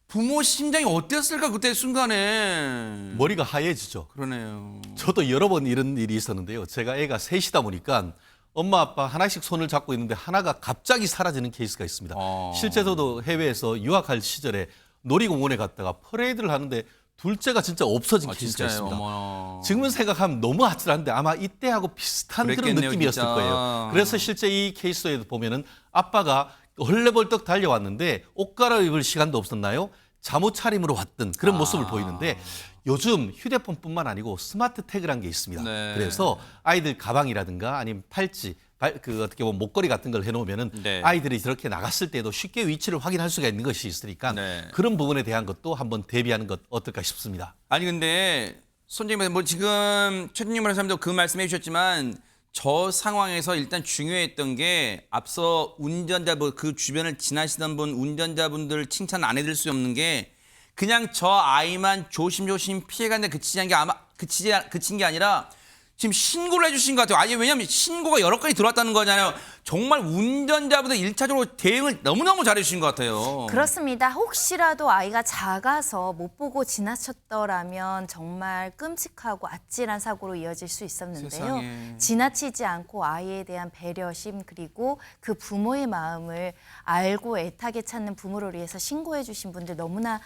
부모 심장이 어땠을까 그때 순간에. 머리가 하얘지죠. 그러네요. 저도 여러 번 이런 일이 있었는데요. 제가 애가 셋이다 보니까 엄마 아빠 하나씩 손을 잡고 있는데 하나가 갑자기 사라지는 케이스가 있습니다. 실제 저도 해외에서 유학할 시절에 놀이공원에 갔다가 퍼레이드를 하는데 둘째가 진짜 없어진 케이스가 진짜요? 있습니다. 어머나. 지금은 생각하면 너무 아찔한데 아마 이때하고 비슷한 그런 그랬겠네요, 느낌이었을 진짜. 거예요. 그래서 실제 이 케이스에도 보면은 아빠가 헐레벌떡 달려왔는데 옷 갈아입을 시간도 없었나요? 잠옷 차림으로 왔던 그런 모습을 보이는데 요즘 휴대폰뿐만 아니고 스마트 태그란 게 있습니다. 네. 그래서 아이들 가방이라든가 아니면 팔찌, 어떻게 보면 목걸이 같은 걸 해놓으면은 네. 아이들이 저렇게 나갔을 때도 쉽게 위치를 확인할 수가 있는 것이 있으니까 네. 그런 부분에 대한 것도 한번 대비하는 것 어떨까 싶습니다. 아니 근데 손님님 뭐 지금 최진영 변호사님도 그 말씀해 주셨지만 저 상황에서 일단 중요했던 게 앞서 운전자분 그 주변을 지나시던 분 운전자분들 칭찬 안 해드릴 수 없는 게 그냥 저 아이만 조심조심 피해가는데 그친 게 아니라 지금 신고를 해주신 것 같아요. 아예 왜냐하면 신고가 여러 건이 들어왔다는 거잖아요. 정말 운전자분들 1차적으로 대응을 너무너무 잘해주신 것 같아요. 그렇습니다. 혹시라도 아이가 작아서 못 보고 지나쳤더라면 정말 끔찍하고 아찔한 사고로 이어질 수 있었는데요. 세상에. 지나치지 않고 아이에 대한 배려심 그리고 그 부모의 마음을 알고 애타게 찾는 부모를 위해서 신고해 주신 분들 너무나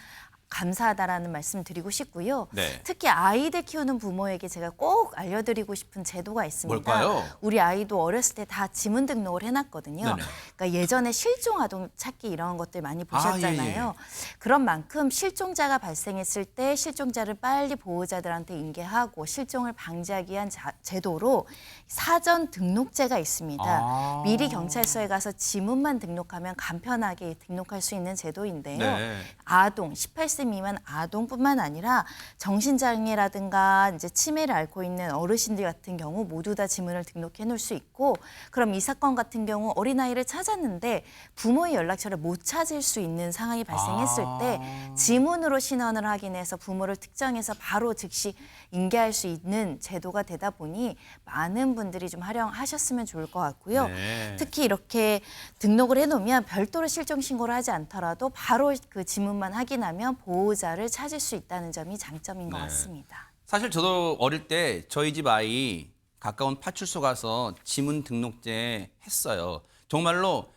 감사하다라는 말씀 드리고 싶고요. 네. 특히 아이들 키우는 부모에게 제가 꼭 알려드리고 싶은 제도가 있습니다. 뭘까요? 우리 아이도 어렸을 때 다 지문 등록을 해놨거든요. 네네. 그러니까 예전에 실종 아동 찾기 이런 것들 많이 보셨잖아요. 예. 그런 만큼 실종자가 발생했을 때 실종자를 빨리 보호자들한테 인계하고 실종을 방지하기 위한 제도로 사전 등록제가 있습니다. 미리 경찰서에 가서 지문만 등록하면 간편하게 등록할 수 있는 제도인데요. 네. 아동, 18세 미만 아동뿐만 아니라 정신장애라든가 이제 치매를 앓고 있는 어르신들 같은 경우 모두 다 지문을 등록해 놓을 수 있고, 그럼 이 사건 같은 경우 어린아이를 찾았는데 부모의 연락처를 못 찾을 수 있는 상황이 발생했을 때 지문으로 신원을 확인해서 부모를 특정해서 바로 즉시 인계할 수 있는 제도가 되다 보니 많은 분들이 좀 활용하셨으면 좋을 것 같고요. 네. 특히 이렇게 등록을 해놓으면 별도로 실종 신고를 하지 않더라도 바로 그 지문만 확인하면 보호자를 찾을 수 있다는 점이 장점인 것 네. 같습니다. 사실 저도 어릴 때 저희 집 아이 가까운 파출소 가서 지문 등록제 했어요. 정말로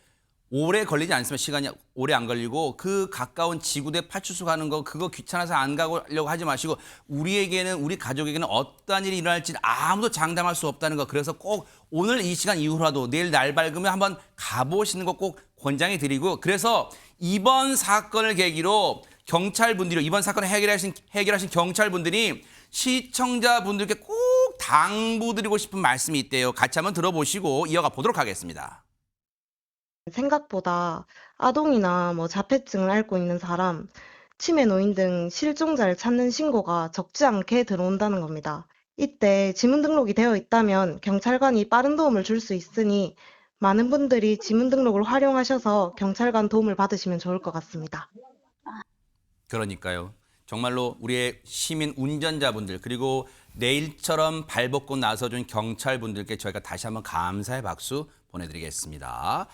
오래 걸리지 않습니다. 시간이 오래 안 걸리고 그 가까운 지구대 파출소 가는 거 그거 귀찮아서 안 가려고 하지 마시고 우리에게는 우리 가족에게는 어떠한 일이 일어날지 아무도 장담할 수 없다는 거. 그래서 꼭 오늘 이 시간 이후라도 내일 날 밝으면 한번 가보시는 거 꼭 권장해 드리고, 그래서 이번 사건을 계기로 경찰분들이 이번 사건을 해결하신 경찰분들이 시청자분들께 꼭 당부드리고 싶은 말씀이 있대요. 같이 한번 들어보시고 이어가 보도록 하겠습니다. 생각보다 아동이나 자폐증을 앓고 있는 사람, 치매 노인 등 실종자를 찾는 신고가 적지 않게 들어온다는 겁니다. 이때 지문 등록이 되어 있다면 경찰관이 빠른 도움을 줄 수 있으니 많은 분들이 지문 등록을 활용하셔서 경찰관 도움을 받으시면 좋을 것 같습니다. 그러니까요. 정말로 우리의 시민 운전자분들 그리고 내일처럼 발벗고 나서준 경찰분들께 저희가 다시 한번 감사의 박수 보내드리겠습니다.